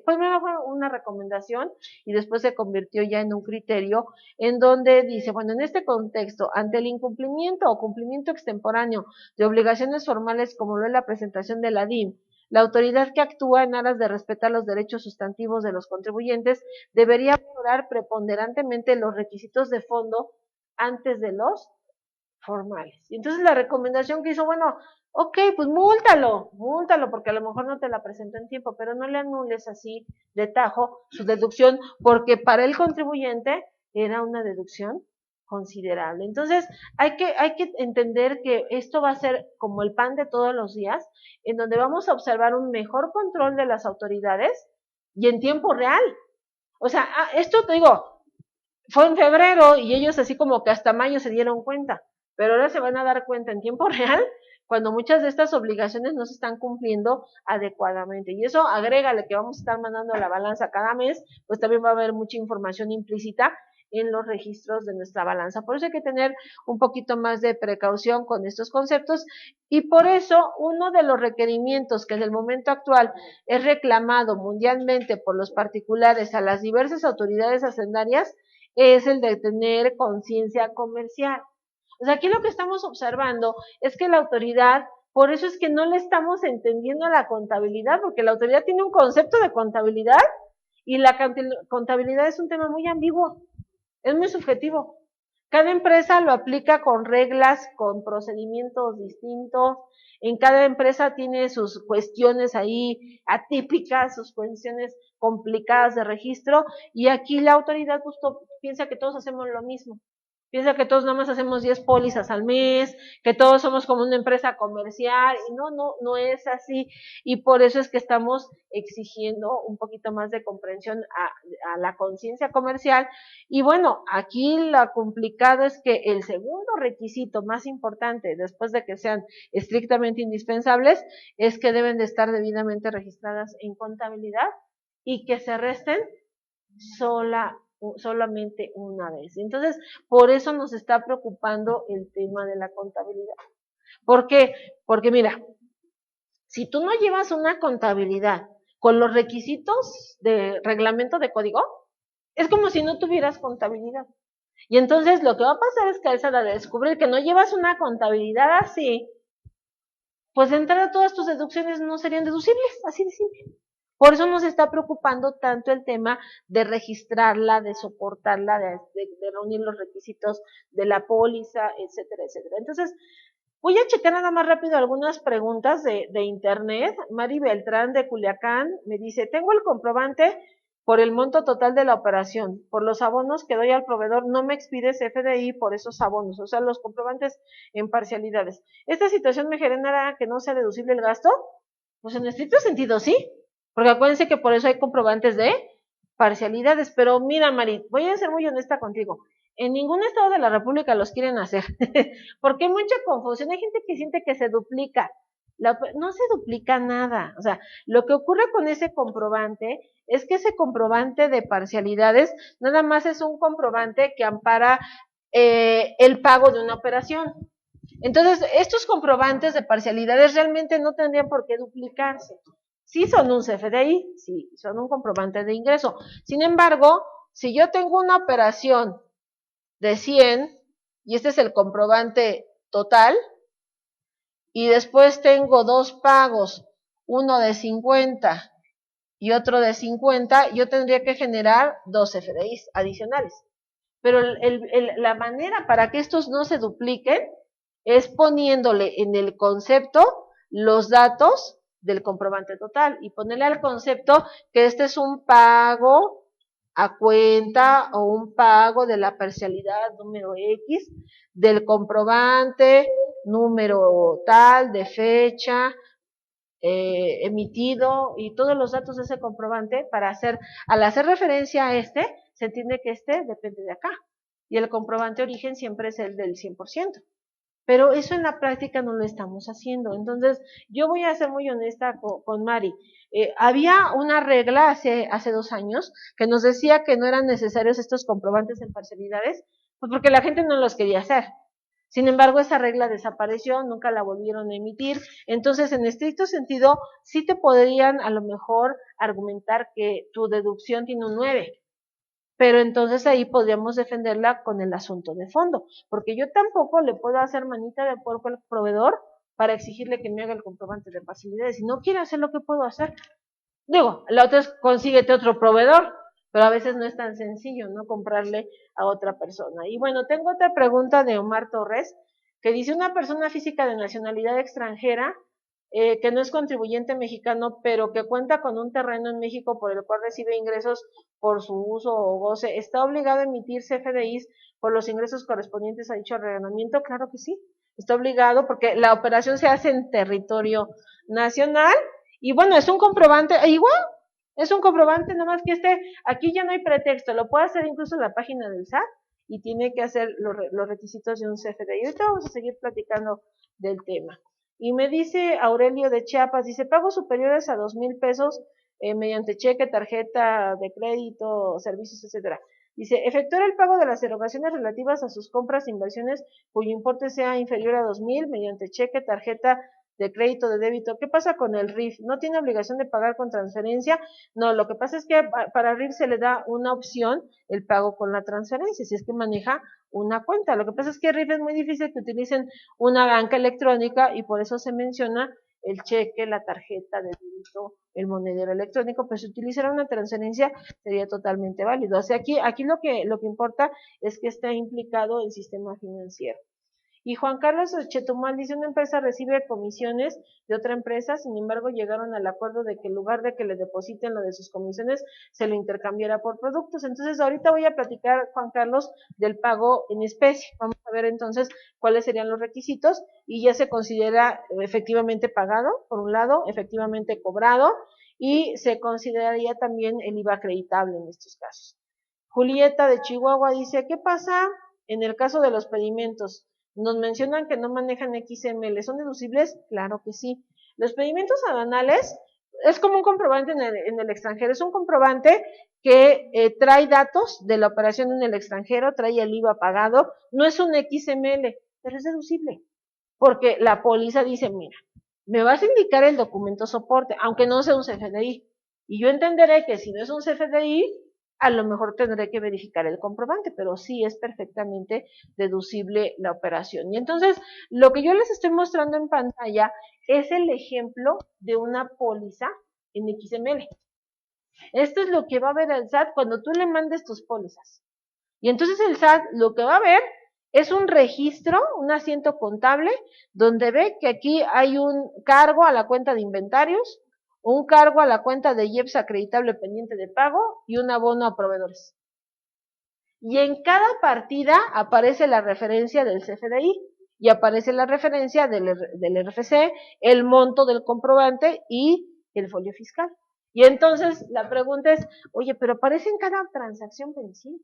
Speaker 2: primero fue una recomendación y después se convirtió ya en un criterio en donde dice, bueno, en este contexto, ante el incumplimiento o cumplimiento extemporáneo de obligaciones formales como lo es la presentación de la DIM, la autoridad que actúa en aras de respetar los derechos sustantivos de los contribuyentes debería valorar preponderantemente los requisitos de fondo antes de los formales. Y entonces la recomendación que hizo, bueno, ok, pues múltalo, porque a lo mejor no te la presentó en tiempo, pero no le anules así de tajo su deducción, porque para el contribuyente era una deducción considerable. Entonces, hay que entender que esto va a ser como el pan de todos los días, en donde vamos a observar un mejor control de las autoridades y en tiempo real. O sea, esto te digo, fue en febrero y ellos así como que hasta mayo se dieron cuenta, pero ahora se van a dar cuenta en tiempo real cuando muchas de estas obligaciones no se están cumpliendo adecuadamente. Y eso agrégale que vamos a estar mandando a la balanza cada mes, pues también va a haber mucha información implícita en los registros de nuestra balanza. Por eso hay que tener un poquito más de precaución con estos conceptos y por eso uno de los requerimientos que en el momento actual es reclamado mundialmente por los particulares a las diversas autoridades hacendarias es el de tener conciencia comercial. O sea, aquí lo que estamos observando es que la autoridad, por eso es que no le estamos entendiendo a la contabilidad, porque la autoridad tiene un concepto de contabilidad y la contabilidad es un tema muy ambiguo, es muy subjetivo. Cada empresa lo aplica con reglas, con procedimientos distintos. En cada empresa tiene sus cuestiones ahí atípicas, sus cuestiones complicadas de registro, y aquí la autoridad justo piensa que todos hacemos lo mismo. Piensa que todos nada más hacemos 10 pólizas al mes, que todos somos como una empresa comercial, y no es así, y por eso es que estamos exigiendo un poquito más de comprensión a la conciencia comercial. Y bueno, aquí lo complicado es que el segundo requisito más importante, después de que sean estrictamente indispensables, es que deben de estar debidamente registradas en contabilidad y que se resten solamente una vez. Entonces, por eso nos está preocupando el tema de la contabilidad. ¿Por qué? Porque mira, si tú no llevas una contabilidad con los requisitos de reglamento de código, es como si no tuvieras contabilidad. Y entonces lo que va a pasar es que al descubrir que no llevas una contabilidad así, pues de entrada todas tus deducciones no serían deducibles, así de simple. Por eso nos está preocupando tanto el tema de registrarla, de soportarla, de reunir los requisitos de la póliza, etcétera, etcétera. Entonces, voy a checar nada más rápido algunas preguntas de internet. Mari Beltrán de Culiacán me dice, tengo el comprobante por el monto total de la operación. Por los abonos que doy al proveedor no me expides FDI por esos abonos, o sea, los comprobantes en parcialidades. ¿Esta situación me generará que no sea deducible el gasto? Pues en estricto sentido sí, porque acuérdense que por eso hay comprobantes de parcialidades. Pero mira, Mari, voy a ser muy honesta contigo. En ningún estado de la República los quieren hacer, porque hay mucha confusión. Hay gente que siente que se duplica. No se duplica nada. O sea, lo que ocurre con ese comprobante es que ese comprobante de parcialidades nada más es un comprobante que ampara el pago de una operación. Entonces, estos comprobantes de parcialidades realmente no tendrían por qué duplicarse. Sí son un CFDI, sí, son un comprobante de ingreso. Sin embargo, si yo tengo una operación de 100 y este es el comprobante total, y después tengo dos pagos, uno de 50 y otro de 50, yo tendría que generar dos FDIs adicionales. Pero la manera para que estos no se dupliquen es poniéndole en el concepto los datos del comprobante total y ponerle al concepto que este es un pago a cuenta o un pago de la parcialidad número X del comprobante número tal de fecha emitido y todos los datos de ese comprobante para al hacer referencia a se entiende que depende de acá y el comprobante origen siempre es el del 100%. Pero eso en la práctica no lo estamos haciendo. Entonces, yo voy a ser muy honesta con Mari. Había una regla hace 2 años que nos decía que no eran necesarios estos comprobantes en parcialidades, pues porque la gente no los quería hacer. Sin embargo, esa regla desapareció, nunca la volvieron a emitir. Entonces, en estricto sentido, sí te podrían a lo mejor argumentar que tu deducción tiene un 9, pero entonces ahí podríamos defenderla con el asunto de fondo, porque yo tampoco le puedo hacer manita de puerco al proveedor para exigirle que me haga el comprobante de facilidades. Si no quiere hacer lo que puedo hacer, digo, la otra es consíguete otro proveedor, pero a veces no es tan sencillo, ¿no? Comprarle a otra persona. Y bueno, tengo otra pregunta de Omar Torres, que dice, una persona física de nacionalidad extranjera, que no es contribuyente mexicano, pero que cuenta con un terreno en México por el cual recibe ingresos por su uso o goce, ¿está obligado a emitir CFDIs por los ingresos correspondientes a dicho arrendamiento? Claro que sí, está obligado porque la operación se hace en territorio nacional y bueno, es un comprobante, igual, es un comprobante, nada más que aquí ya no hay pretexto, lo puede hacer incluso en la página del SAT y tiene que hacer los requisitos de un CFDI. Y ahorita vamos a seguir platicando del tema. Y me dice Aurelio de Chiapas, dice, pagos superiores a 2,000 pesos mediante cheque, tarjeta de crédito, servicios, etcétera. Dice, efectuar el pago de las erogaciones relativas a sus compras e inversiones cuyo importe sea inferior a 2,000 mediante cheque, tarjeta de crédito, de débito. ¿Qué pasa con el RIF? ¿No tiene obligación de pagar con transferencia? No, lo que pasa es que para RIF se le da una opción, el pago con la transferencia, si es que maneja una cuenta. Lo que pasa es que RIF es muy difícil que utilicen una banca electrónica y por eso se menciona el cheque, la tarjeta de débito, el monedero electrónico, pues si utilizara una transferencia sería totalmente válido. O sea, aquí lo que importa es que esté implicado el sistema financiero. Y Juan Carlos Chetumal dice, una empresa recibe comisiones de otra empresa, sin embargo llegaron al acuerdo de que en lugar de que le depositen lo de sus comisiones, se lo intercambiara por productos. Entonces ahorita voy a platicar, Juan Carlos, del pago en especie. Vamos a ver entonces cuáles serían los requisitos y ya se considera efectivamente pagado, por un lado, efectivamente cobrado, y se consideraría también el IVA acreditable en estos casos. Julieta de Chihuahua dice, ¿qué pasa en el caso de los pedimentos? Nos mencionan que no manejan XML, ¿son deducibles? Claro que sí. Los pedimentos aduanales es como un comprobante en el extranjero, es un comprobante que trae datos de la operación en el extranjero, trae el IVA pagado, no es un XML, pero es deducible, porque la póliza dice, mira, me vas a indicar el documento soporte, aunque no sea un CFDI, y yo entenderé que si no es un CFDI, a lo mejor tendré que verificar el comprobante, pero sí es perfectamente deducible la operación. Y entonces, lo que yo les estoy mostrando en pantalla es el ejemplo de una póliza en XML. Esto es lo que va a ver el SAT cuando tú le mandes tus pólizas. Y entonces el SAT lo que va a ver es un registro, un asiento contable, donde ve que aquí hay un cargo a la cuenta de inventarios, un cargo a la cuenta de IEPS acreditable pendiente de pago y un abono a proveedores. Y en cada partida aparece la referencia del CFDI y aparece la referencia del RFC, el monto del comprobante y el folio fiscal. Y entonces la pregunta es, oye, pero aparece en cada transacción vencida.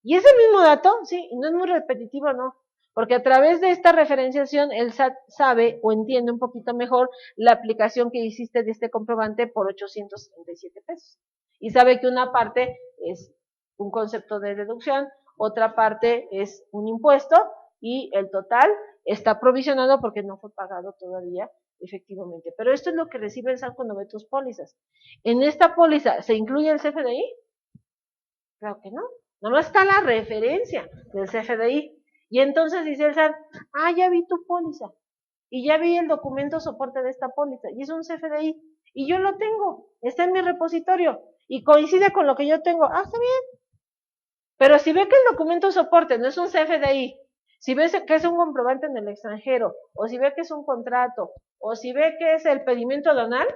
Speaker 2: Y es el mismo dato, sí, y no es muy repetitivo, no, porque a través de esta referenciación el SAT sabe o entiende un poquito mejor la aplicación que hiciste de este comprobante por 877 pesos. Y sabe que una parte es un concepto de deducción, otra parte es un impuesto y el total está provisionado porque no fue pagado todavía efectivamente. Pero esto es lo que recibe el SAT cuando ve tus pólizas. ¿En esta póliza se incluye el CFDI? Claro que no. Nomás está la referencia del CFDI. Y entonces dice el SAT, ya vi tu póliza. Y ya vi el documento soporte de esta póliza. Y es un CFDI. Y yo lo tengo. Está en mi repositorio. Y coincide con lo que yo tengo. Está bien. Pero si ve que el documento soporte no es un CFDI, si ve que es un comprobante en el extranjero, o si ve que es un contrato, o si ve que es el pedimento aduanal,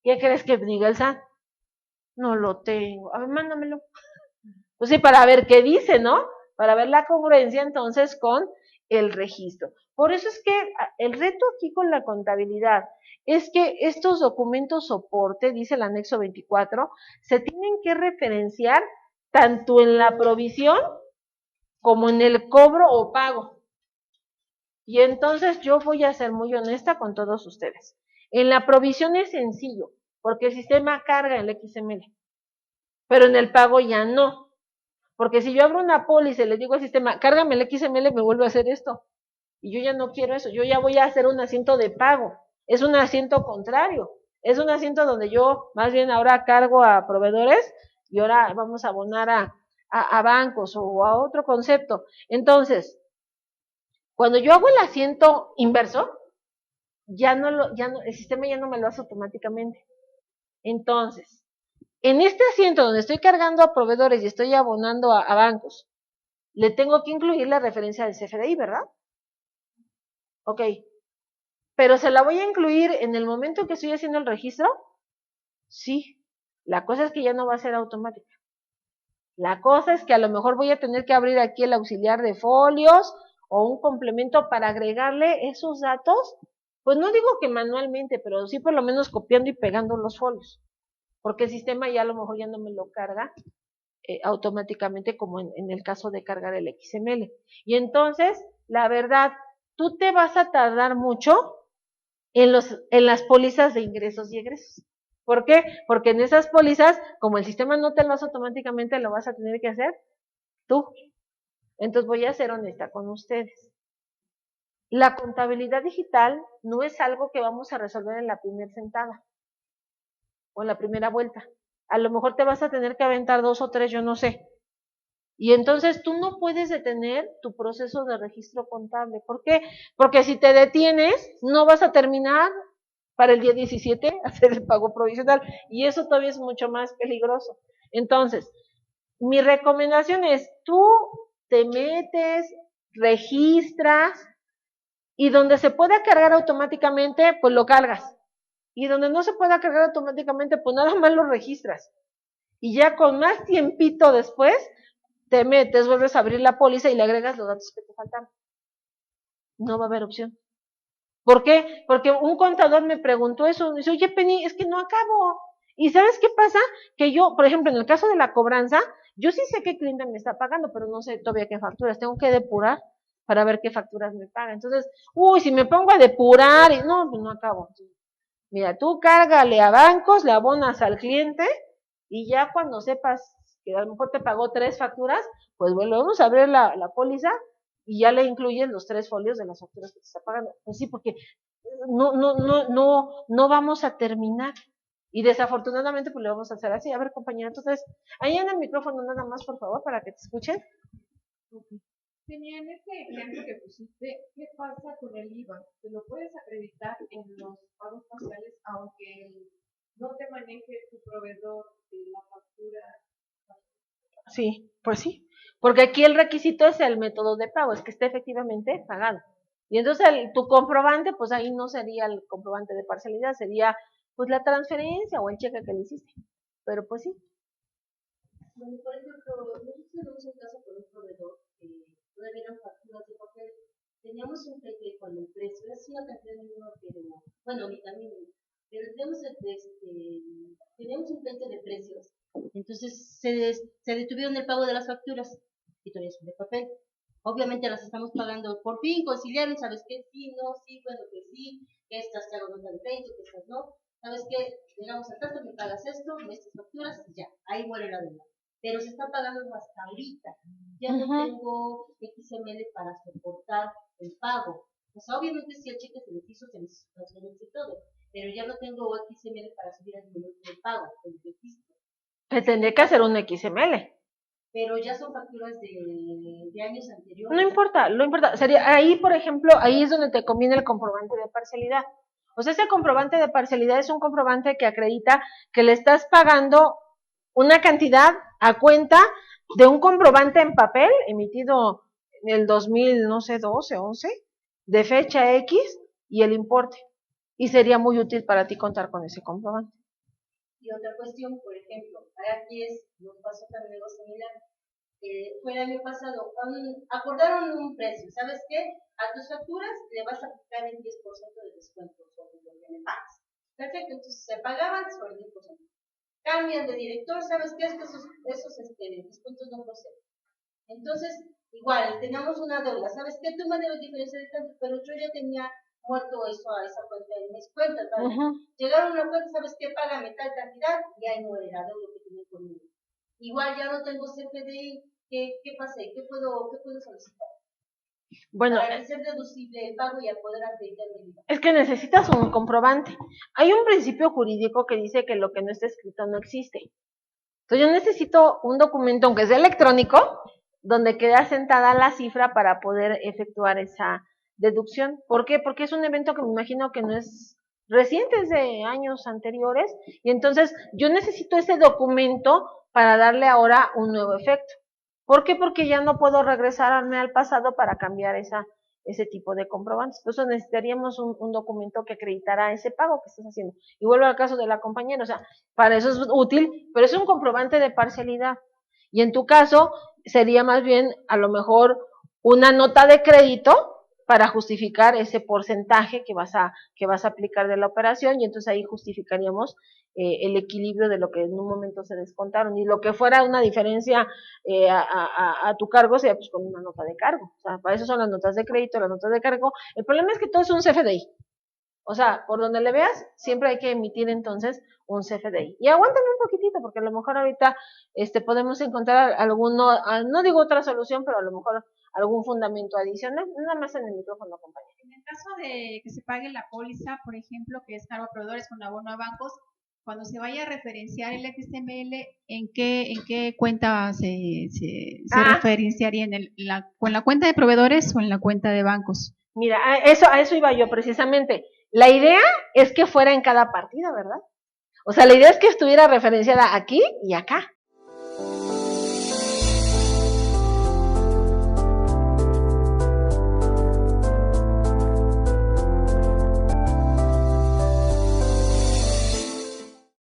Speaker 2: ¿qué crees que diga el SAT? No lo tengo. A ver, mándamelo. Pues sí, para ver qué dice, ¿no? Para ver la congruencia entonces con el registro. Por eso es que el reto aquí con la contabilidad es que estos documentos soporte, dice el anexo 24, se tienen que referenciar tanto en la provisión como en el cobro o pago. Y entonces yo voy a ser muy honesta con todos ustedes. En la provisión es sencillo, porque el sistema carga el XML, pero en el pago ya no. Porque si yo abro una póliza y le digo al sistema, cárgame el XML, me vuelve a hacer esto. y yo ya no quiero eso, yo ya voy a hacer un asiento de pago, es un asiento contrario, es un asiento donde yo más bien ahora cargo a proveedores y ahora vamos a abonar a bancos o a otro concepto. Entonces, cuando yo hago el asiento inverso, el sistema ya no me lo hace automáticamente. Entonces, en este asiento donde estoy cargando a proveedores y estoy abonando a bancos, le tengo que incluir la referencia del CFDI, ¿verdad? Ok. Pero ¿se la voy a incluir en el momento que estoy haciendo el registro? Sí. La cosa es que ya no va a ser automática. La cosa es que a lo mejor voy a tener que abrir aquí el auxiliar de folios o un complemento para agregarle esos datos. Pues no digo que manualmente, pero sí por lo menos copiando y pegando los folios. Porque el sistema ya a lo mejor ya no me lo carga automáticamente como en el caso de cargar el XML. Y entonces, la verdad, tú te vas a tardar mucho en las pólizas de ingresos y egresos. ¿Por qué? Porque en esas pólizas, como el sistema no te lo hace automáticamente, lo vas a tener que hacer tú. Entonces voy a ser honesta con ustedes. La contabilidad digital no es algo que vamos a resolver en la primera sentada o en la primera vuelta. A lo mejor te vas a tener que aventar 2 o 3, yo no sé. Y entonces tú no puedes detener tu proceso de registro contable. ¿Por qué? Porque si te detienes, no vas a terminar para el día 17 hacer el pago provisional. Y eso todavía es mucho más peligroso. Entonces, mi recomendación es, tú te metes, registras, y donde se pueda cargar automáticamente, pues lo cargas. Y donde no se pueda cargar automáticamente, pues nada más lo registras. Y ya con más tiempito después, te metes, vuelves a abrir la póliza y le agregas los datos que te faltan. No va a haber opción. ¿Por qué? Porque un contador me preguntó eso, me dice, oye Penny, es que no acabo. ¿Y sabes qué pasa? Que yo, por ejemplo, en el caso de la cobranza, yo sí sé qué cliente me está pagando, pero no sé todavía qué facturas, tengo que depurar para ver qué facturas me pagan. Entonces, uy, si me pongo a depurar, y no, pues no acabo. Mira, tú cárgale a bancos, le abonas al cliente, y ya cuando sepas que a lo mejor te pagó 3 facturas, pues volvemos a abrir la póliza y ya le incluyen los 3 folios de las facturas que te está pagando. Pues sí, porque no vamos a terminar. Y desafortunadamente, pues le vamos a hacer así. A ver, compañera, entonces, ahí en el micrófono nada más, por favor, para que te escuchen.
Speaker 3: Tenía en este ejemplo que pusiste, ¿qué pasa con el IVA? ¿Te lo puedes acreditar en los pagos parciales aunque no te maneje tu proveedor de la factura?
Speaker 2: Sí, pues sí. Porque aquí el requisito es el método de pago, es que esté efectivamente pagado. Y entonces tu comprobante, pues ahí no sería el comprobante de parcialidad, sería pues la transferencia o el cheque que le hiciste. Pero pues sí.
Speaker 4: Bueno, por ejemplo, nosotros tenemos un caso con un proveedor que todavía eran facturas de papel. Teníamos un peque con el precio, es una cantidad mínima, pero bueno, ahorita mínimo. Pero teníamos un peque de precios. Entonces se detuvieron el pago de las facturas y todavía son de papel. Obviamente las estamos pagando por fin, conciliaron, ¿sabes qué? Sí, no, sí, bueno, que sí, que estas te hago nota de crédito, que estas no. ¿Sabes qué? Llegamos a tanto, me pagas esto, estas facturas y ya, ahí muere la deuda, pero se está pagando hasta ahorita. Ya no tengo XML para soportar el pago. O sea, obviamente si el cheque se les hizo transferencia y todo, pero ya no tengo XML para subir al momento del pago, el registro.
Speaker 2: Se tendría que hacer un XML.
Speaker 4: Pero ya son facturas de años anteriores.
Speaker 2: No importa, lo importa. Sería ahí, por ejemplo, ahí es donde te conviene el comprobante de parcialidad. O sea, ese comprobante de parcialidad es un comprobante que acredita que le estás pagando una cantidad a cuenta de un comprobante en papel emitido en el 2000, no sé, 12, 11, de fecha X y el importe. Y sería muy útil para ti contar con ese comprobante.
Speaker 4: Y otra cuestión, por ejemplo, aquí nos pasó también algo similar. Fue el año pasado, acordaron un precio, ¿sabes qué? A tus facturas le vas a aplicar el 10% de descuento sobre lo que me pagas. Perfecto, entonces se pagaban sobre el 10%. Cambian de director, ¿sabes qué? Esos descuentos no proceden. Entonces, igual, teníamos una deuda, ¿sabes qué? Tú me debes diferencia de tanto, pero yo ya tenía muerto eso a esa cuenta en mis cuentas, ¿vale? Llegaron a una cuenta, ¿sabes qué? Págame tal cantidad y ahí muere la deuda que tenía conmigo. Igual ya no tengo CFDI, ¿qué pasa? ¿Qué puedo solicitar?
Speaker 2: Bueno,
Speaker 4: para hacer deducible el pago y a poder acreditar el IVA.
Speaker 2: es que necesitas un comprobante. Hay un principio jurídico que dice que lo que no está escrito no existe. Entonces yo necesito un documento, aunque sea electrónico, donde quede asentada la cifra para poder efectuar esa deducción. ¿Por qué? Porque es un evento que me imagino que no es reciente, es de años anteriores, y entonces yo necesito ese documento para darle ahora un nuevo efecto. ¿Por qué? Porque ya no puedo regresarme al pasado para cambiar ese tipo de comprobantes. Por eso necesitaríamos un documento que acreditara ese pago que estás haciendo. Y vuelvo al caso de la compañera, o sea, para eso es útil, pero es un comprobante de parcialidad. Y en tu caso, sería más bien, a lo mejor, una nota de crédito para justificar ese porcentaje que vas a aplicar de la operación, y entonces ahí justificaríamos el equilibrio de lo que en un momento se descontaron, y lo que fuera una diferencia a tu cargo sería pues con una nota de cargo. O sea, para eso son las notas de crédito, las notas de cargo. El problema es que todo es un CFDI. O sea, por donde le veas, siempre hay que emitir entonces un CFDI. Y aguántame un poquitito, porque a lo mejor ahorita podemos encontrar alguno, no digo otra solución, pero a lo mejor algún fundamento adicional. Nada más en el micrófono, compañero.
Speaker 5: En el caso de que se pague la póliza, por ejemplo, que es cargo a proveedores con abono a bancos, cuando se vaya a referenciar el XML, ¿en qué cuenta se referenciaría? ¿Con la cuenta de proveedores o en la cuenta de bancos?
Speaker 2: Mira, a eso iba yo precisamente. La idea es que fuera en cada partida, ¿verdad? O sea, la idea es que estuviera referenciada aquí y acá.